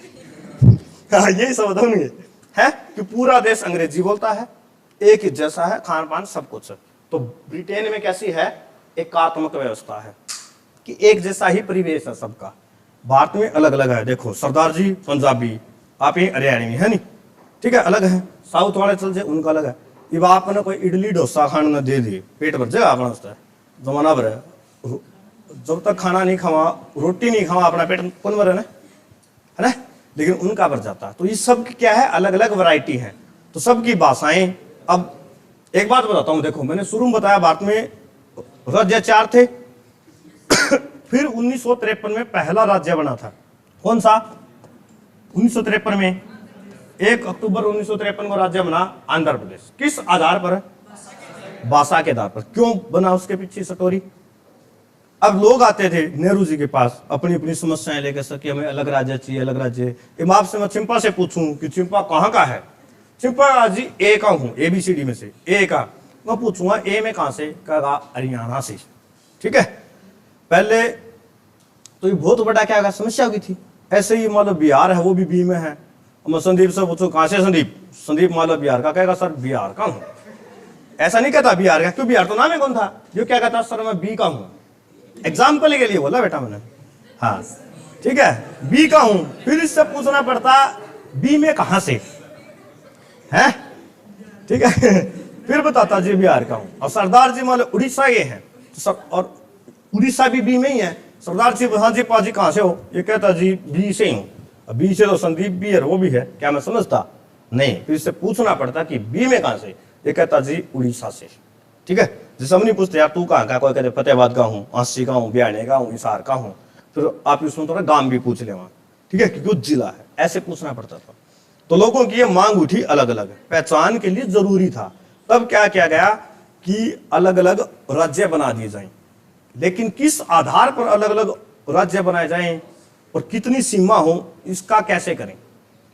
यही सब होंगे है कि पूरा देश अंग्रेजी बोलता है, एक ही जैसा है खान पान सब कुछ। तो ब्रिटेन में कैसी है, एकात्मक व्यवस्था है कि एक जैसा ही परिवेश है सबका। भारत में अलग अलग है, देखो सरदार जी पंजाबी, आप ही हरियाणवी है नहीं, ठीक है, अलग है। साउथ वाले चल जाए उनका अलग है। अब आपने कोई इडली डोसा खाने में दे दिए, पेट भर जाएगा अपना, उसका जमाना भर है। जब तक खाना नहीं खावा, रोटी नहीं खावा, अपना पेट कौन भरे है ना, लेकिन उनका भर जाता है। तो ये सब क्या है, अलग अलग वैरायटी है, तो सबकी भाषाएं। अब एक बात बताता हूं, देखो मैंने शुरू में बताया भारत में राज्य 4 थे फिर 1953 में पहला राज्य बना था, कौन सा, 1953 में 1 अक्टूबर 1953 को राज्य बना आंध्र प्रदेश। किस आधार पर, भाषा के आधार पर। क्यों बना, उसके पीछे स्टोरी। अब लोग आते थे नेहरू जी के पास अपनी अपनी समस्याएं लेकर, सर कि हमें अलग राज्य चाहिए, अलग राज्य। आपसे मैं चिंपा से पूछूं कि चिंपा कहाँ का है, चिंपा जी ए का हूं, ABCD में से ए का। मैं पूछूंगा ए में कहां से, कहा हरियाणा से, ठीक है। पहले तो ये बहुत बड़ा क्या समस्या हुई थी। ऐसे ही मान लो बिहार है, वो भी बी में है। मैं संदीप से पूछूं कहां से, संदीप मान लो बिहार का, कहेगा सर बिहार का हूं। ऐसा नहीं कहता बिहार का, क्यों, बिहार तो नाम है कौन था। जो क्या कहता, सर मैं बी का हूं, एग्जाम्पल के लिए बोला बेटा मैंने, हाँ ठीक है, बी का हूं। फिर इससे पूछना पड़ता बी में कहां से है, ठीक है फिर बताता जी बिहार का हूं। और सरदार जी मान लो उड़ीसा ये है, और उड़ीसा भी बी में ही है। सरदार जी, हाँ जी पाजी कहां से हो, ये कहता जी बी से हूं। बी से तो संदीप भी है, वो भी है, क्या मैं समझता नहीं। फिर इससे पूछना पड़ता कि बी में कहां से, ये कहता जी उड़ीसा से, ठीक है। जैसे हम नहीं पूछते यार तू कहाँ का, कोई कहते फतेहाबाद का हूँ, आंसी का हूँ, बियाने का हूँ, हिसार का हूँ। फिर आप इसमें थोड़ा गांव भी पूछ ले वहां, ठीक है, क्योंकि वो जिला है, ऐसे पूछना पड़ता था। तो लोगों की ये मांग उठी अलग अलग, पहचान के लिए जरूरी था। तब क्या किया गया कि अलग अलग राज्य बना दिए जाएं, लेकिन किस आधार पर अलग अलग राज्य बनाए जाएं और कितनी सीमा हो, इसका कैसे करें।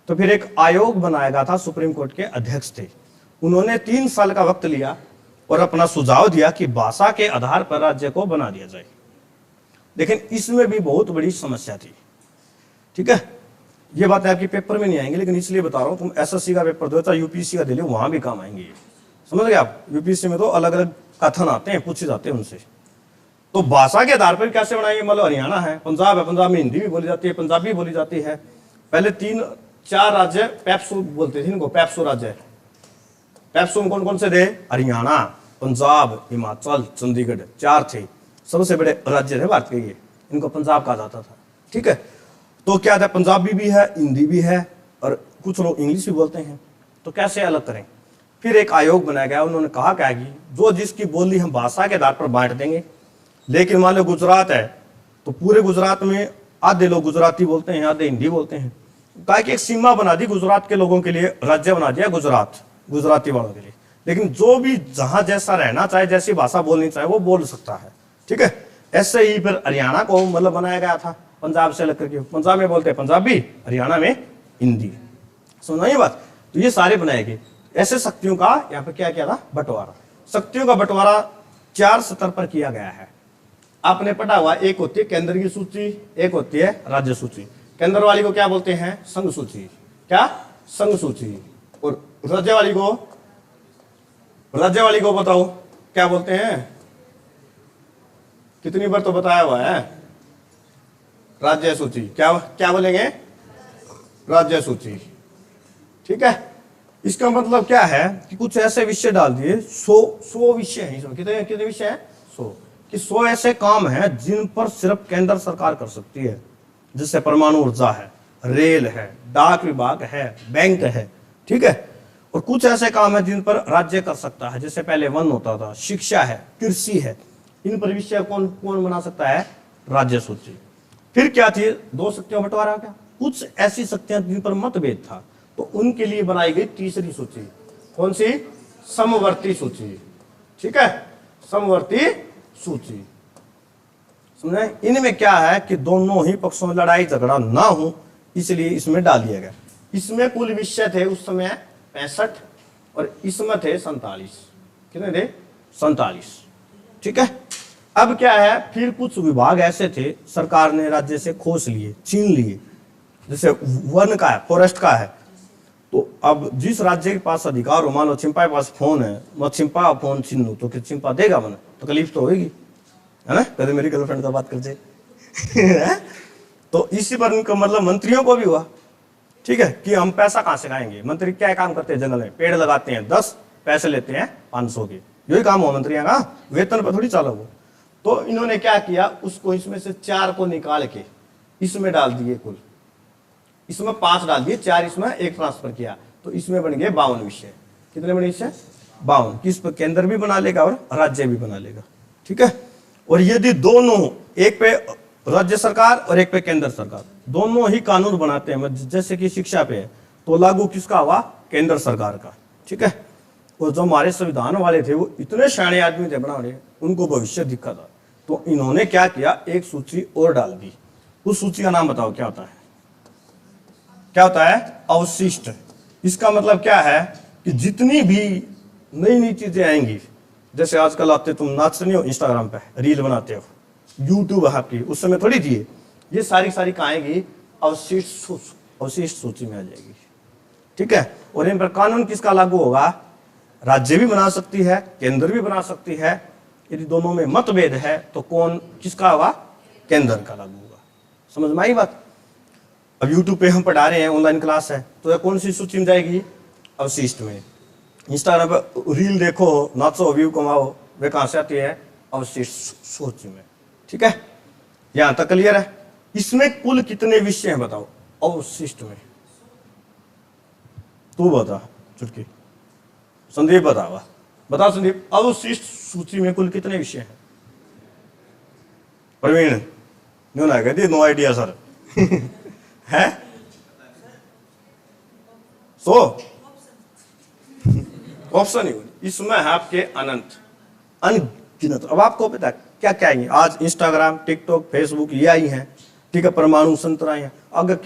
तो फिर एक आयोग बनाया गया था, सुप्रीम कोर्ट के अध्यक्ष थे, उन्होंने 3 साल का वक्त लिया और अपना सुझाव दिया कि भाषा के आधार पर राज्य को बना दिया जाए। लेकिन इसमें भी बहुत बड़ी समस्या थी, ठीक है। ये बात आपकी पेपर में नहीं आएंगे, लेकिन इसलिए बता रहा हूं, तुम SSC का पेपर दो, चाहे UPSC का दे लो, वहां भी काम आएंगे ये, समझ गए आप। UPSC में तो अलग अलग कथन आते हैं, पूछे जाते हैं उनसे। तो भाषा के आधार पर कैसे बनाएंगे, मतलब हरियाणा है, पंजाब है, पंजाब में हिंदी भी बोली जाती है, पंजाबी बोली जाती है। पहले 3-4 राज्य पैप्सू बोलते थे इनको, पैप्सू राज्य। पैप्सू में कौन कौन से थे, हरियाणा, पंजाब, हिमाचल, चंडीगढ़, 4 थे। सबसे बड़े राज्य थे भारत के ये, इनको पंजाब कहा जाता था, ठीक है। तो क्या था, पंजाबी भी है, हिंदी भी है, और कुछ लोग इंग्लिश भी बोलते हैं। तो कैसे अलग करें। फिर एक आयोग बनाया गया, उन्होंने कहा क्या कि जो जिसकी बोली हम भाषा के आधार पर बांट देंगे। लेकिन मान लो गुजरात है, तो पूरे गुजरात में आधे लोग गुजराती बोलते हैं, आधे हिंदी बोलते हैं। कहा कि एक सीमा बना दी गुजरात के लोगों के लिए, राज्य बना दिया गुजरात गुजराती वालों के लिए। लेकिन जो भी जहां जैसा रहना चाहे, जैसी भाषा बोलनी चाहे, वो बोल सकता है, ठीक है। ऐसे ही फिर हरियाणा को मतलब बनाया गया था, पंजाब से अलग करके। पंजाब में बोलते हैं पंजाबी, हरियाणा में हिंदी, सुना ये बात। तो ये सारे बनाए गए। ऐसे शक्तियों का यहाँ पर क्या किया था, बंटवारा। शक्तियों का बंटवारा 4 स्तर पर किया गया है। आपने पढ़ा हुआ, एक होती है केंद्र की सूची, एक होती है राज्य सूची। केंद्र वाली को क्या बोलते हैं, संघ सूची, क्या, संघ सूची। और राज्य वाली को बताओ क्या बोलते हैं, कितनी बार तो बताया हुआ है, राज्य सूची। क्या क्या बोलेंगे, राज्य सूची, ठीक है। इसका मतलब क्या है कि कुछ ऐसे विषय डाल दिए, 100 विषय हैं इसमें। कितने कितने विषय हैं, 100। कि 100 ऐसे काम हैं जिन पर सिर्फ केंद्र सरकार कर सकती है, जैसे परमाणु ऊर्जा है, रेल है, डाक विभाग है, बैंक है, ठीक है। और कुछ ऐसे काम है जिन पर राज्य कर सकता है, जैसे पहले वन होता था, शिक्षा है, कृषि है। इन पर विषय कौन कौन बना सकता है, राज्य सूची। फिर क्या थी, 2 शक्तियों बंटवारा। क्या, कुछ ऐसी शक्तियां जिन पर मतभेद था, तो उनके लिए बनाई गई तीसरी सूची। कौन सी, समवर्ती सूची, ठीक है, समवर्ती सूची। समझे? इनमें क्या है कि दोनों ही पक्षों में लड़ाई झगड़ा ना हो, इसलिए इसमें डाल दिया गया। इसमें कुल विषय थे उस समय 65 और इसमें थे 47। कितने थे? 47। ठीक है। अब क्या है, फिर कुछ विभाग ऐसे थे सरकार ने राज्य से खोस लिए, छीन लिए। जैसे वन का है, फॉरेस्ट का है, तो अब जिस राज्य के पास अधिकार हो, मान लो चिंपा के पास फोन है, मैं चिंपा का फोन छीन लूं तो क्या चिंपा देगा? मैंने तकलीफ तो होगी, है ना? कभी मेरी गर्लफ्रेंड का बात कर जाए तो इसी पर इनका मतलब मंत्रियों को भी हुआ, ठीक है, कि हम पैसा कहां से खाएंगे। मंत्री क्या काम करते हैं? जंगल में पेड़ लगाते हैं, 10 पैसे लेते हैं 500 के, यही काम हो मंत्रियों का, वेतन पर थोड़ी चालू हो। तो इन्होंने क्या किया, उसको इसमें से 4 को निकाल के इसमें डाल दिए, कुल इसमें 5 डाल दिए, 4 इसमें, 1 ट्रांसफर किया, तो इसमें बन गए 52 विषय। कितने बने विषय? 52। किस पर? केंद्र भी बना लेगा और राज्य भी बना लेगा, ठीक है। और यदि दोनों, एक पे राज्य सरकार और एक पे केंद्र सरकार, दोनों ही कानून बनाते हैं, जैसे कि शिक्षा पे है, तो लागू किसका हुआ? केंद्र सरकार का, ठीक है। और जो हमारे संविधान वाले थे वो इतने शाणे आदमी थे बनाने, उनको भविष्य दिखा था, तो इन्होंने क्या किया, एक सूची और डाल दी। उस सूची का नाम बताओ क्या होता है? क्या होता है? अवशिष्ट। इसका मतलब क्या है कि जितनी भी नई नई चीजें आएंगी, जैसे आजकल आते, तुम नाचते नहीं हो इंस्टाग्राम पे, रील बनाते हो, यूट्यूब है आपकी, उस समय थोड़ी थी ये सारी कहाँ आएगी? अवशिष्ट सूची में आ जाएगी, ठीक है। और इन पर कानून किसका लागू होगा? राज्य भी बना सकती है, केंद्र भी बना सकती है। यदि दोनों में मतभेद है तो कौन किसका होगा? केंद्र का लागू होगा। समझ में आई बात? अब यूट्यूब पे हम पढ़ा रहे हैं, ऑनलाइन क्लास है, तो यह कौन सी सूची में जाएगी? अवशिष्ट में। इंस्टाग्राम पर रील देखो, नाचो, व्यू कमाओ, वे कहां से आती है? अवशिष्ट सूची में, ठीक है। यहां तक क्लियर है? इसमें कुल कितने विषय हैं बताओ अवशिष्ट में? तू बता चुटकी, संदीप बतावा, बता संदीप, अवशिष्ट सूची में कुल कितने विषय हैं? प्रवीण न्यू ना कहती नो आइडिया सर है 100 ऑप्शन ही इसमें है आपके अनंत, अनगिनत। अब आपको पता क्या क्या है, आज इंस्टाग्राम, टिकटॉक, फेसबुक ये आई है, ठीक है, परमाणु संतरा है, अगर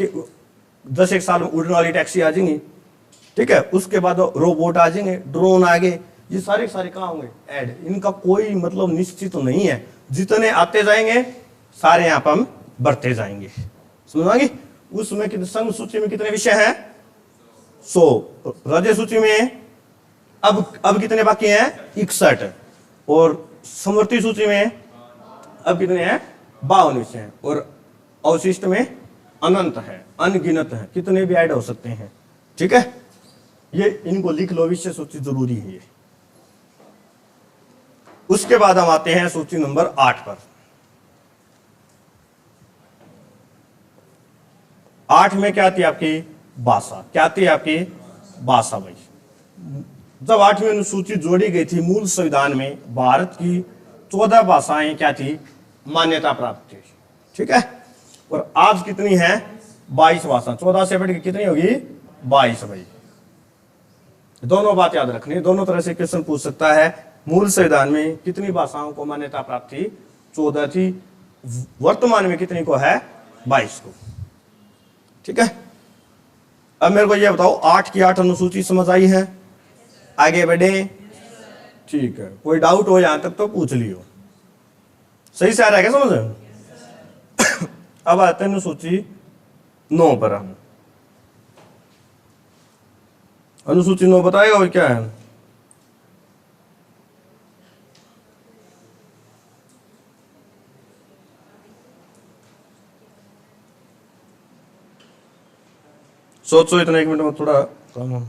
10 एक साल में उड़ने वाली टैक्सी आ जाएंगी, ठीक है, उसके बाद रोबोट आ जाएंगे, ड्रोन आ गए, ये सारे कहाँ होंगे? ऐड। इनका कोई मतलब निश्चित तो नहीं है, जितने आते जाएंगे सारे यहाँ पर हम बढ़ते जाएंगे। समझ? उसमें कितने, संघ सूची में कितने विषय हैं? 100। राज्य सूची में अब कितने बाकी हैं? 61। और समवर्ती सूची में अब कितने हैं? 52 विषय हैं। और अवशिष्ट में अनंत है, अनगिनत है, कितने भी ऐड हो सकते हैं, ठीक है। ये इनको लिख लो, विषय सूची जरूरी है ये। उसके बाद हम आते हैं सूची नंबर 8 पर। 8 में क्या आती है आपकी? भाषा। क्या आती है आपकी? भाषा। भाई जब 8वीं अनुसूची जोड़ी गई थी मूल संविधान में, भारत की 14 भाषाएं क्या थी? मान्यता प्राप्त थी, ठीक है। और आज कितनी है? 22 भाषा। 14 से बढ़ के कितनी होगी? 22। भाई दोनों बात याद रखनी, दोनों तरह से क्वेश्चन पूछ सकता है। मूल संविधान में कितनी भाषाओं को मान्यता प्राप्त थी? 14 थी। वर्तमान में कितनी को है? 22 को, ठीक है। अब मेरे को यह बताओ, 8 की 8 अनुसूची समझ आई है? आगे बढ़े, ठीक है। कोई डाउट हो यहां तक तो पूछ लियो, सही से आ रहा है क्या समझ? अब आते हैं अनुसूची 9 पर। हम अनुसूची 9 बताएगा और क्या है? सोचो इतना, 1 मिनट में थोड़ा काम हो।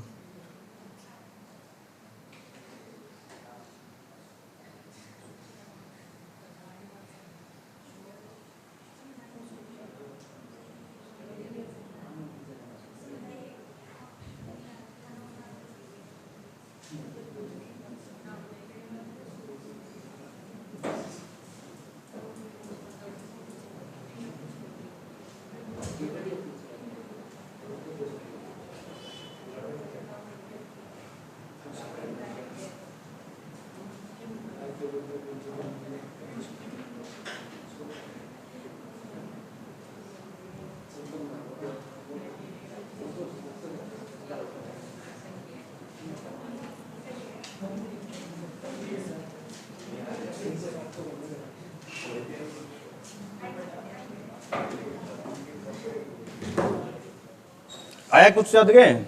आया कुछ याद गए?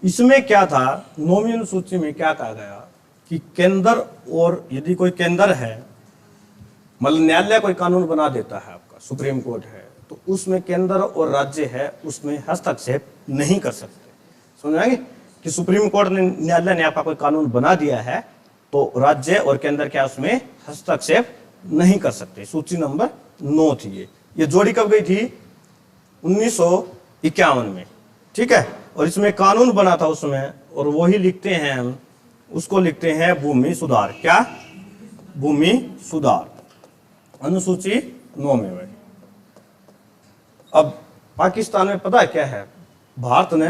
इसमें क्या था, 9वीं अनुसूची में क्या कहा गया कि केंद्र, और यदि कोई केंद्र है, मतलब न्यायालय कोई कानून बना देता है, आपका सुप्रीम कोर्ट है, तो उसमें केंद्र और राज्य है उसमें हस्तक्षेप नहीं कर सकते। समझ आएंगे कि सुप्रीम कोर्ट ने, न्यायालय ने आपका कोई कानून बना दिया है तो राज्य और केंद्र क्या उसमें हस्तक्षेप नहीं कर सकते। सूची नंबर 9 थी ये जोड़ी कब गई थी? 1951 में, ठीक है। और इसमें कानून बना था उसमें, और वही लिखते हैं हम, उसको लिखते हैं भूमि सुधार। क्या? भूमि सुधार, अनुसूची 9 में भाई। अब पाकिस्तान में पता है क्या है, भारत ने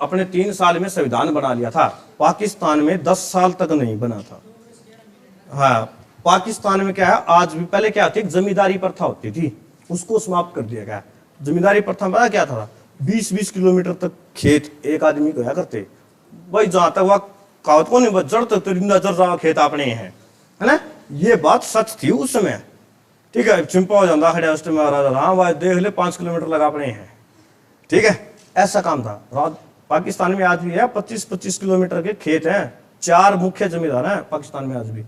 अपने 3 साल में संविधान बना लिया था, पाकिस्तान में 10 साल तक नहीं बना था। हाँ, पाकिस्तान में क्या है, आज भी, पहले क्या थी, जमींदारी प्रथा होती थी, उसको समाप्त कर दिया गया। जमींदारी प्रथा में क्या था, 20-20 किलोमीटर तक खेत एक आदमी को करते भाई, जहां तक वह कहावत को नहीं, जड़ तक नजर रहा खेत अपने है ना। ये बात सच थी उस समय, ठीक है। चिंपा हो जाता खड़े उस टाइम, हाँ भाई देख ले 5 किलोमीटर लगा अपने हैं, ठीक है, ऐसा काम था। पाकिस्तान में आज भी है 25-25 किलोमीटर के खेत हैं, 4 मुख्य जमींदार हैं पाकिस्तान में आज भी,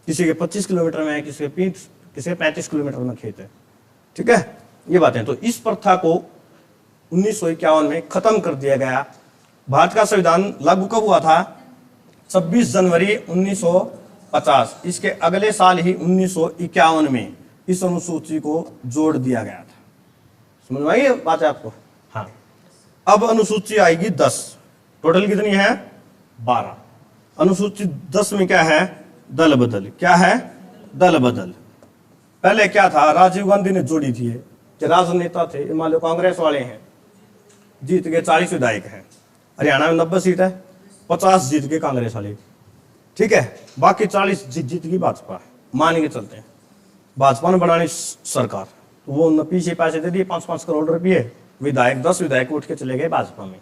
किसी के 25 किलोमीटर में है, किसी के 35 किलोमीटर में खेत है, ठीक है। ये बातें, तो इस प्रथा को 1951 में खत्म कर दिया गया। भारत का संविधान लागू कब हुआ था? 26 जनवरी 1950। इसके अगले साल ही 1951 में इस अनुसूची को जोड़ दिया गया था। समझ में आई ये बात है आपको? हाँ। अब अनुसूची आएगी 10, टोटल कितनी है? 12। अनुसूची 10 में क्या है? दल बदल। क्या है? दल बदल। पहले क्या था, राजीव गांधी ने जोड़ी थी, कि राजनेता थे, मान लो कांग्रेस वाले हैं, जीत के 40 विधायक हैं, हरियाणा में 90 सीट है, 50 जीत के कांग्रेस वाले, ठीक है, बाकी 40 जीत की भाजपा। मान के चलते हैं भाजपा ने बनानी सरकार, तो वो पीछे पैसे दे दिए 5-5 करोड़ रुपये, विधायक 10 विधायक उठ के चले गए भाजपा में,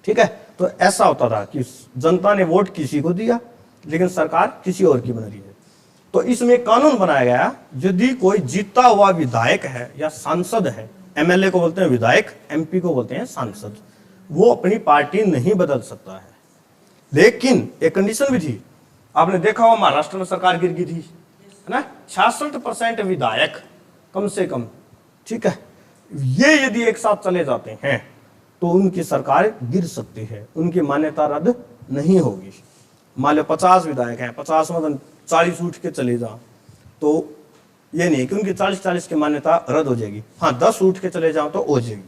ठीक है। तो ऐसा होता था कि जनता ने वोट किसी को दिया लेकिन सरकार किसी और की बन रही है। तो इसमें कानून बनाया गया, यदि कोई जीता हुआ विधायक है या सांसद है, एमएलए को बोलते हैं विधायक, एमपी को बोलते हैं सांसद, वो अपनी पार्टी नहीं बदल सकता है। लेकिन एक कंडीशन भी थी, आपने देखा हो महाराष्ट्र में सरकार गिर गई थी, है ना, 66% विधायक कम से कम, ठीक है। ये यदि एक साथ चले जाते हैं तो उनकी सरकार गिर सकती है, उनकी मान्यता रद्द नहीं होगी। मान लो 50 विधायक हैं, 50 में 40 उठ के चले जाओ, तो ये नहीं कि उनकी 40-40 की मान्यता रद्द हो जाएगी। हाँ, 10 उठ के चले जाओ तो हो जाएगी।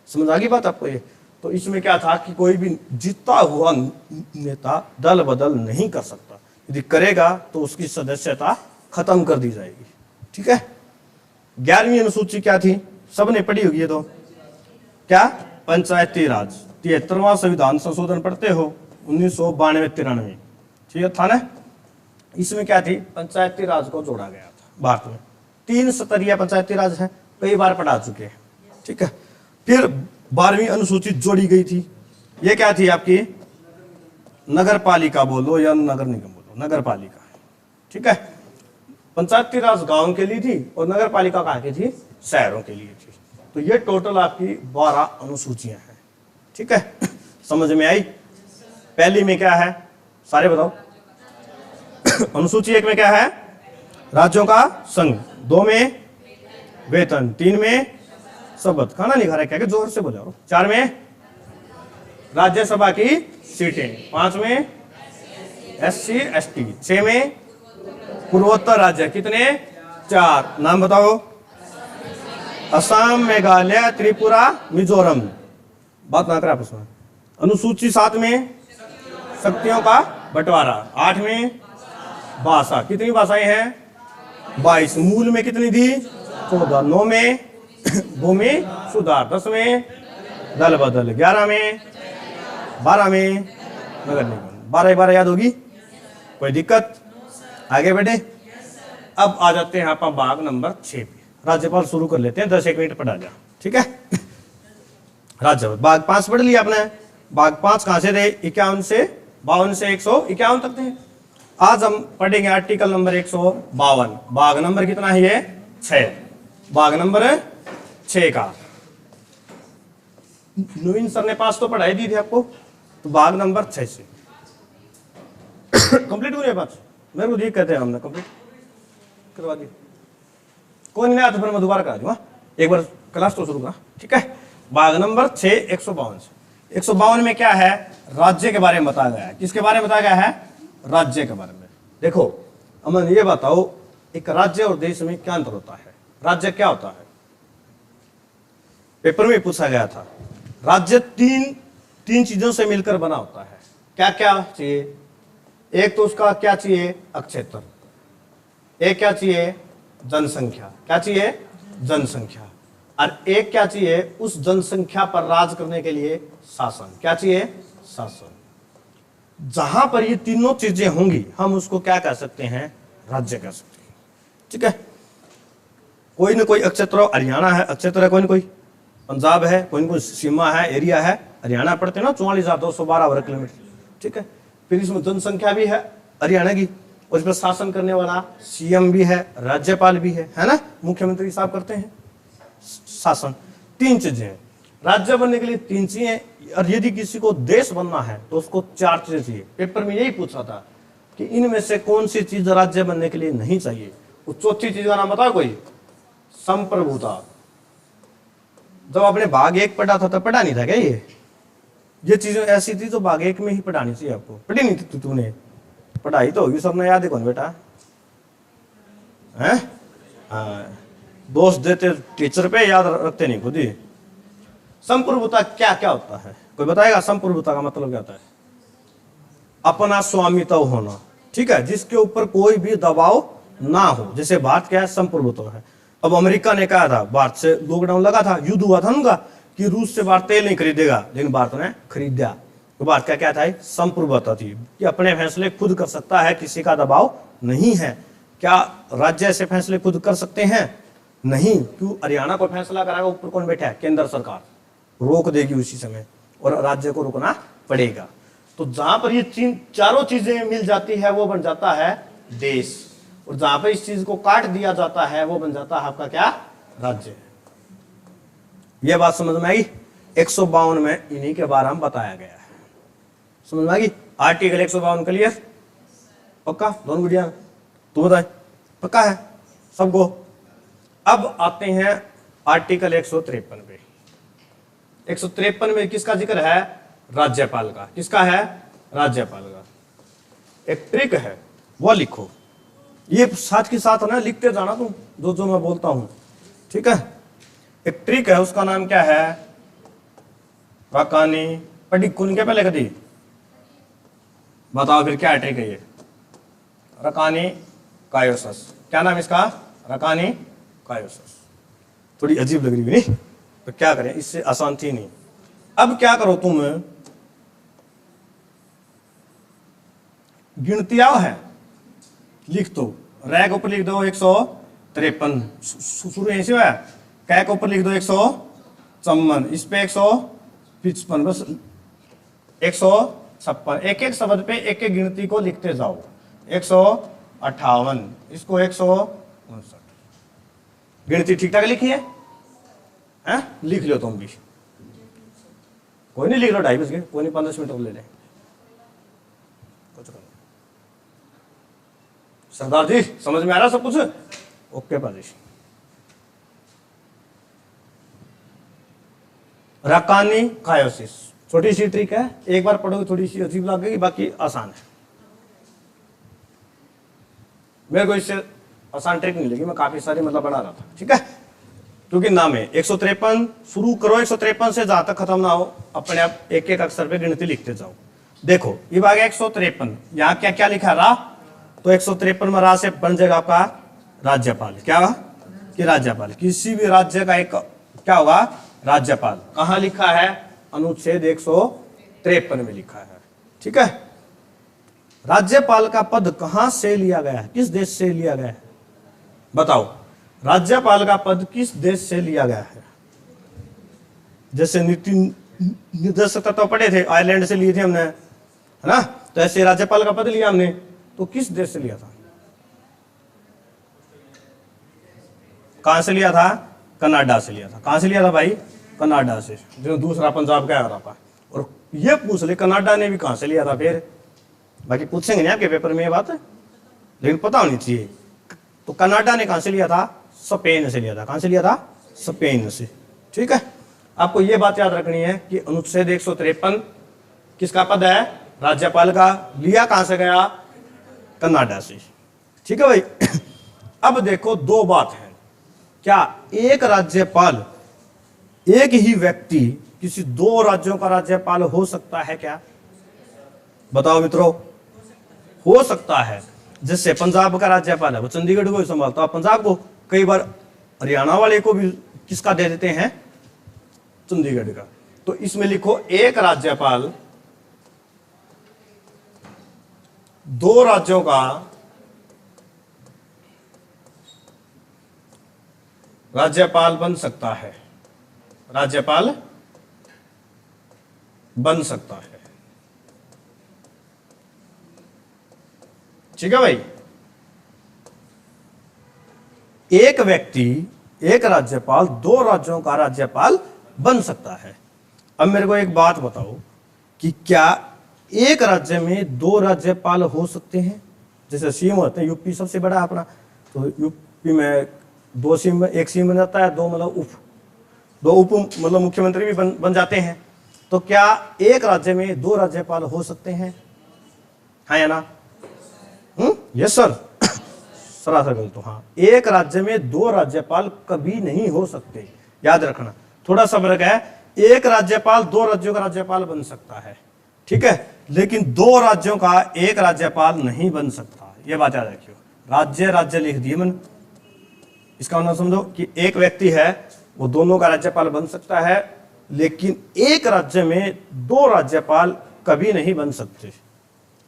समझ आ गई बात आपको ये? तो इसमें क्या था कि कोई भी जीता हुआ नेता दल बदल नहीं कर सकता, यदि करेगा तो उसकी सदस्यता खत्म कर दी जाएगी, ठीक है। 11वीं अनुसूची क्या थी? सबने पढ़ी होगी ये तो, क्या? पंचायती राज। 73वां संविधान संशोधन पढ़ते हो, 1992-93, ठीक है था ना। इसमें क्या थी? पंचायती राज को जोड़ा गया था। भारत में 3 स्तरीय पंचायती राज है, कई बार पढ़ा चुके हैं, ठीक है। फिर 12वीं अनुसूची जोड़ी गई थी, ये क्या थी आपकी? नगर पालिका बोलो या नगर निगम बोलो, नगर पालिका, ठीक है। पंचायती राज गांव के लिए थी और नगर पालिका कहाँ की थी? शहरों के लिए थी। तो ये टोटल आपकी 12 अनुसूचियां हैं, ठीक है। समझ में आई? पहली में क्या है, सारे बताओ। अनुसूची 1 में क्या है? राज्यों का संघ। 2 में वेतन। 3 में शपथ। खाना नहीं खा रहा क्या? जोर से बोलो। 4 में राज्यसभा की सीटें। 5 में SC ST। 6 में पूर्वोत्तर राज्य। कितने? 4। नाम बताओ। असम, मेघालय, त्रिपुरा, मिजोरम। बात ना करा उसमें। अनुसूची 7 में शक्तियों का बंटवारा। 8 में भाषा। कितनी भाषाएं हैं? 22। मूल में कितनी थी? 14। 9 में भूमि सुधार। 10 में दल बदल। 11 में 12 में नगर निगम। 12 याद होगी? कोई दिक्कत? आगे बढ़े। अब आ जाते हैं आप भाग नंबर 6 पे। राज्यपाल शुरू कर लेते हैं, 10-1 मिनट पढ़ा जा, ठीक है। राज्यपाल भाग 5 पढ़ लिया आपने। भाग 5 कहां से थे? 51 से 52 से 151 तक थे। आज हम पढ़ेंगे आर्टिकल नंबर 152। भाग नंबर कितना है ये? 6। भाग नंबर 6 का नवीन सर ने 5 तो पढ़ाई दी थी आपको, तो भाग नंबर 6 से कंप्लीट हुई है 5, मेरे को ये कहते हैं हमने कंप्लीट करवा दी। कोई नहीं आता फिर मैं दोबारा करा दूंगा, एक बार क्लास तो शुरू करा, ठीक है। भाग नंबर 6 152 से 152 में क्या है, राज्य के बारे में बताया गया है। किसके बारे में बताया गया है, राज्य के बारे में। देखो अमन ये बताओ, एक राज्य और देश में क्या अंतर होता है। राज्य क्या होता है, पेपर में पूछा गया था। राज्य तीन चीजों से मिलकर बना होता है। क्या क्या चाहिए, एक तो उसका क्या चाहिए, अक्षेत्र, एक क्या चाहिए, जनसंख्या, क्या चाहिए, जनसंख्या, और एक क्या चाहिए, उस जनसंख्या पर राज करने के लिए शासन, क्या चाहिए, शासन। जहां पर ये तीनों चीजें होंगी हम उसको क्या कह सकते हैं, राज्य कह सकते हैं, ठीक है। कोई ना कोई अक्षेत्र, हरियाणा है अक्षेत्र है, कोई ना कोई पंजाब है, कोई ना कोई सीमा है, एरिया है। हरियाणा पड़ते हैं ना 44,212 वर्ग किलोमीटर, ठीक है। फिर इसमें जनसंख्या भी है हरियाणा की, और इस पर शासन करने वाला सीएम भी है, राज्यपाल भी है ना, मुख्यमंत्री साहब करते हैं शासन। 3 चीजें हैं राज्य बनने के लिए, 3 चीजें। और यदि किसी को देश बनना है तो उसको 4 चीजें चाहिए। पेपर में यही पूछा था कि इनमें से कौन सी चीज राज्य बनने के लिए नहीं चाहिए। उस चौथी चीज का नाम बताओ कोई, संप्रभुता। जब आपने भाग 1 पढ़ा था तब पढ़ा नहीं था क्या ये चीजें ऐसी थी तो भाग 1 में ही पढ़ानी चाहिए आपको। पढ़ी नहीं थी तूने, पढ़ाई तो होगी सबने, याद है कौन बेटा हैं? हाँ, दोस्त देते टीचर पे, याद रखते नहीं खुद ही। संप्रभुता क्या क्या होता है, कोई बताएगा? संप्रभुता का मतलब क्या होता है? अपना स्वामित्व होना, ठीक है, जिसके ऊपर कोई भी दबाव ना हो। जैसे भारत क्या है, संप्रभुत्व है। अब अमेरिका ने कहा था, भारत से लॉकडाउन लगा था, युद्ध हुआ था उनका कि रूस से भारत तेल नहीं खरीदेगा, लेकिन भारत ने खरीदा। तो भारत का क्या था, संप्रभुता थी कि अपने फैसले खुद कर सकता है, किसी का दबाव नहीं है। क्या राज्य ऐसे फैसले खुद कर सकते हैं? नहीं। क्यों? हरियाणा को फैसला कराएगा, ऊपर कौन बैठा है, केंद्र सरकार रोक देगी उसी समय, और राज्य को रुकना पड़ेगा। तो जहां पर ये चारों चीजें मिल जाती है वो बन जाता है देश, और जहां पर इस चीज को काट दिया जाता है वो बन जाता है आपका क्या, राज्य। यह बात समझ में आई? 152 में इन्हीं के बारे में बताया गया है। समझ में आ गई? Article 152 clear? पक्का? दोनों वीडियो तू बताए पक्का है सबको? अब आते हैं आर्टिकल 153 पे। 153 में किसका जिक्र है? राज्यपाल का। किसका है? राज्यपाल का। एक ट्रिक है वो लिखो, ये साथ के साथ ना लिखते जाना तुम, जो मैं बोलता हूं, ठीक है। एक ट्रिक है, उसका नाम क्या है? रकानी पढ़ी कौन के पहले कभी बताओ, फिर क्या ट्रिक है ये? रकानी कायोसस। क्या नाम इसका? रकानी कायोसस। थोड़ी अजीब लग रही है नहीं, तो क्या करें, इससे आसान थी नहीं। अब क्या करो तुम, गिनतियां है लिख दो। रैक ऊपर लिख दो 153, शुरू यहीं से हुआ। कै के ऊपर लिख दो 154, इस पे 155, बस 156। एक एक शब्द पे एक एक गिनती को लिखते जाओ। 158, इसको 159। गिनती ठीक ठाक लिखी है? लिख लो तुम भी, कोई नहीं लिख लो, 2:30 बज गए, कोई नहीं 15 मिनट और ले लें। सरदार जी समझ में आ रहा सब कुछ? ओके पाजी। रकानी कायोसिस, छोटी सी ट्रिक है, एक बार पढ़ोगे थोड़ी सी अजीब लगेगी, बाकी आसान है। मेरे को इससे आसान ट्रिक नहीं लगी, मैं काफी सारी मतलब बना रहा था, ठीक है। क्योंकि नाम है 153, शुरू करो 153 से, जहां तक खत्म ना हो अपने आप एक एक अक्षर पे गिनती लिखते जाओ। देखो ये भाग 153, यहाँ क्या क्या लिखा रहा, तो 153 में रा से बन जाएगा आपका राज्यपाल। क्या हुआ कि राज्यपाल, किसी भी राज्य का एक क्या होगा, राज्यपाल। कहां लिखा है? अनुच्छेद 153 में लिखा है, ठीक है। राज्यपाल का पद कहां से लिया गया है, किस देश से लिया गया है? बताओ, राज्यपाल का पद किस देश से लिया गया है? जैसे नीति निर्देशक तो पढ़े थे, आयरलैंड से लिए थे हमने, है ना। तो ऐसे राज्यपाल का पद लिया हमने, तो किस देश से लिया था? कहां से लिया था? कनाडा से लिया था। कहां से लिया था भाई? कनाडा से, जो दूसरा पंजाब का आ रहा था। और ये पूछ ले कनाडा ने भी कहां से लिया था, फिर बाकी पूछेंगे नहीं आपके पेपर में ये बात, लेकिन पता होनी चाहिए। तो कनाडा ने कहां से लिया था, स्पेन से लिया था। कहां से लिया था, स्पेन से। ठीक है, आपको ये बात याद रखनी है कि अनुच्छेद 153 किसका पद है, राज्यपाल का। लिया कहां से गया, कनाडा से। ठीक है भाई। अब देखो दो बात है, क्या एक राज्यपाल, एक ही व्यक्ति किसी दो राज्यों का राज्यपाल हो सकता है क्या, बताओ मित्रों। हो सकता है। जैसे पंजाब का राज्यपाल है, वो चंडीगढ़ को ही संभालता है, पंजाब को। कई बार हरियाणा वाले को भी किसका दे देते हैं, चंडीगढ़ का। तो इसमें लिखो एक राज्यपाल दो राज्यों का राज्यपाल बन सकता है, राज्यपाल बन सकता है। ठीक है भाई। एक व्यक्ति, एक राज्यपाल दो राज्यों का राज्यपाल बन सकता है। अब मेरे को एक बात बताओ कि क्या एक राज्य में दो राज्यपाल हो सकते हैं। जैसे सीएम होते हैं, यूपी सबसे बड़ा अपना, तो यूपी में दो सीएम, एक सीएम बन जाता है, दो मतलब दो उप मतलब मुख्यमंत्री भी बन जाते हैं। तो क्या एक राज्य में दो राज्यपाल हो सकते हैं, हाँ या ना। यस सर, सरासर गलत। तो हाँ, एक राज्य में दो राज्यपाल कभी नहीं हो सकते, याद रखना। थोड़ा सा फर्क है, एक राज्यपाल दो राज्यों का राज्यपाल बन सकता है, ठीक है, लेकिन दो राज्यों का एक राज्यपाल नहीं बन सकता। ये बात याद रखियो। राज्य राज्य लिख दिए मन, इसका मतलब समझो कि एक व्यक्ति है, वो दोनों का राज्यपाल बन सकता है, लेकिन एक राज्य में दो राज्यपाल कभी नहीं बन सकते।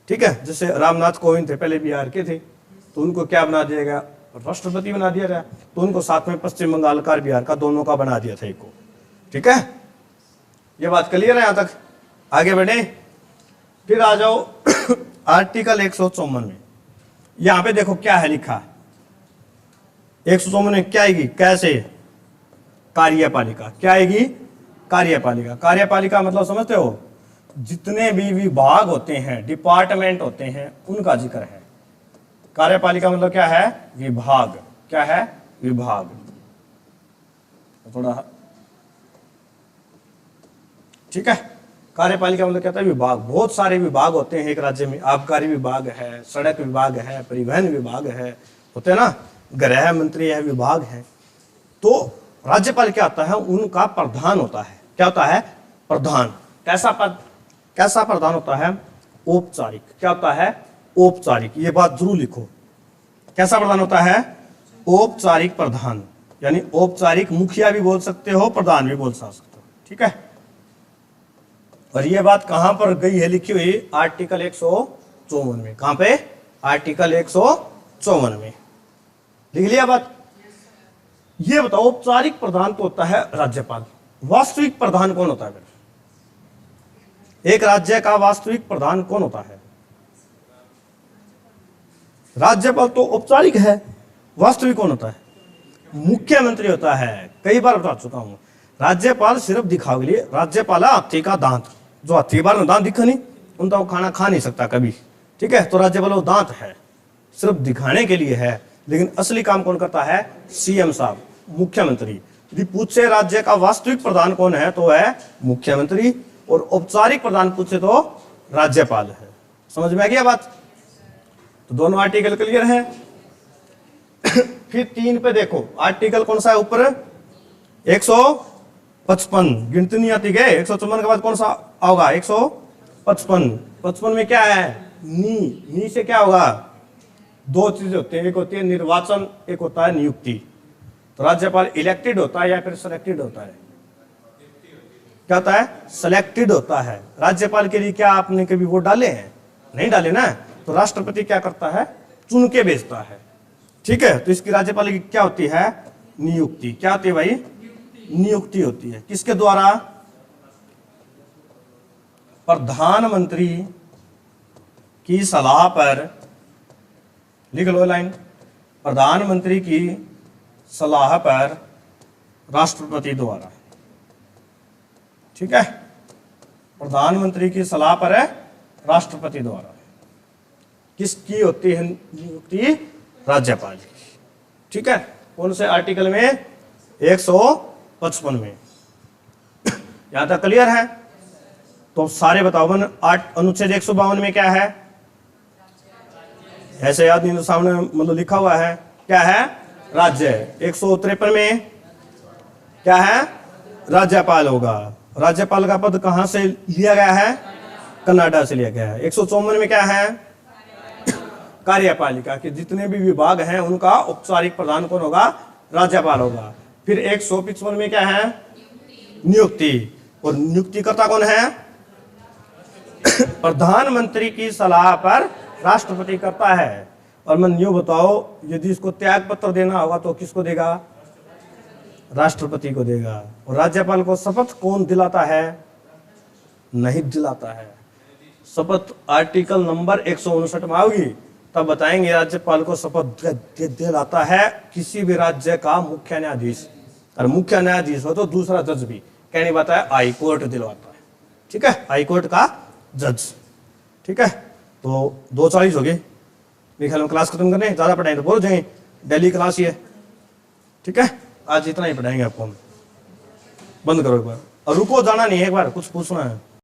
ठीक है, जैसे रामनाथ कोविंद थे, पहले बिहार के थे, तो उनको क्या बना दिया गया, राष्ट्रपति बना दिया गया। तो उनको साथ में पश्चिम बंगाल का, बिहार का, दोनों का बना दिया था एक को। ठीक है, ये बात क्लियर है यहां तक। आगे बढ़े, फिर आ जाओ आर्टिकल 154 में। यहां पे देखो क्या है लिखा, 154 में क्या आएगी, कैसे, कार्यपालिका। क्या आएगी, कार्यपालिका। कार्यपालिका मतलब समझते हो, जितने भी विभाग होते हैं, डिपार्टमेंट होते हैं, उनका जिक्र है। कार्यपालिका मतलब क्या है, विभाग। क्या है, विभाग। थोड़ा ठीक है, कार्यपालिका मतलब क्या होता है, विभाग। बहुत सारे विभाग होते हैं एक राज्य में। आबकारी विभाग है, सड़क विभाग है, परिवहन विभाग है, होते हैं ना, गृह मंत्री है, विभाग है। तो राज्यपाल क्या होता है, उनका प्रधान होता है। क्या होता है, प्रधान। कैसा पद, कैसा प्रधान होता है, औपचारिक। क्या होता है, औपचारिक। ये बात जरूर लिखो, कैसा प्रधान होता है, औपचारिक प्रधान। यानी औपचारिक मुखिया भी बोल सकते हो, प्रधान भी बोल सकते हो। ठीक है, और ये बात कहां पर गई है लिखी हुई, आर्टिकल 154 में। कहां पे, आर्टिकल 154 में लिख लिया बात। ये बताओ, औपचारिक प्रधान तो होता है राज्यपाल, वास्तविक प्रधान कौन होता है फिर, एक राज्य का वास्तविक प्रधान कौन होता है। राज्यपाल तो औपचारिक है, वास्तविक कौन होता है, मुख्यमंत्री होता है। कई बार बता चुका हूं, राज्यपाल सिर्फ दिखावे के लिए, राज्यपाल हाथी का दांत, जो हाथी बार में दांत दिखा नहीं, उनका वो खाना खा नहीं सकता कभी। ठीक है, तो राज्यपाल वो दांत है, सिर्फ दिखाने के लिए है, लेकिन असली काम कौन करता है, सीएम साहब, मुख्यमंत्री। यदि पूछे राज्य का वास्तविक प्रधान कौन है, तो है मुख्यमंत्री, और औपचारिक प्रधान पूछे तो राज्यपाल है। समझ में आ गया बात। तो दोनों आर्टिकल क्लियर है। फिर 3 पे देखो, आर्टिकल कौन सा है ऊपर, 155। गिनती नहीं आती गए, 154 के बाद कौन सा होगा, 155। 55 में क्या है, नी से क्या होगा, दो चीजें होती हैं, एक होती है निर्वाचन, एक होता है नियुक्ति। तो राज्यपाल इलेक्टेड होता है या फिर सिलेक्टेड होता है, क्या होता है, सिलेक्टेड होता है। राज्यपाल के लिए क्या आपने कभी वोट डाले हैं, नहीं डाले ना, तो राष्ट्रपति क्या करता है, चुन के भेजता है। ठीक है, तो इसकी राज्यपाल की क्या होती है, नियुक्ति। क्या होती है भाई, नियुक्ति होती है। किसके द्वारा, प्रधानमंत्री की सलाह पर, लिख लो लाइन, प्रधानमंत्री की सलाह पर राष्ट्रपति द्वारा। ठीक है, प्रधानमंत्री की सलाह पर है राष्ट्रपति द्वारा। किसकी होती है नियुक्ति? राज्यपाल की। ठीक है, कौन से आर्टिकल में? 155 में। यहां तक क्लियर है? तो सारे बताओ। अनुच्छेद 152 में क्या है? ऐसे याद नहीं तो सामने मतलब लिखा हुआ है, क्या है? राज्य। 153 में क्या है? राज्यपाल होगा। राज्यपाल का पद कहां से लिया गया है? कनाडा से लिया गया है। 154 में क्या है? कार्यपालिका के जितने भी विभाग हैं उनका औपचारिक प्रधान कौन होगा? राज्यपाल होगा। फिर 155 में क्या है? नियुक्ति। और नियुक्तिकर्ता कौन है? प्रधानमंत्री की सलाह पर राष्ट्रपति करता है। और मन यूं बताओ, यदि इसको त्याग पत्र देना होगा तो किसको देगा? राष्ट्रपति को देगा। और राज्यपाल को शपथ कौन दिलाता है? नहीं दिलाता है। शपथ आर्टिकल नंबर 159 में आओगी तब बताएंगे राज्यपाल को शपथ दिलाता है किसी भी राज्य का मुख्य न्यायाधीश। और मुख्य न्यायाधीश हो तो दूसरा जज भी, कहने बाता है हाई कोर्ट दिलवाता है। ठीक है, हाई कोर्ट का जज। ठीक है, तो 2:40 हो गई मेरे ख्याल में क्लास खत्म करने। ज्यादा पढ़ाएंगे तो बोल जाएंगे, डेली क्लास ही है। ठीक है, आज इतना ही पढ़ाएंगे आपको हम। बंद करो एक बार और रुको, जाना नहीं है, एक बार कुछ पूछना है।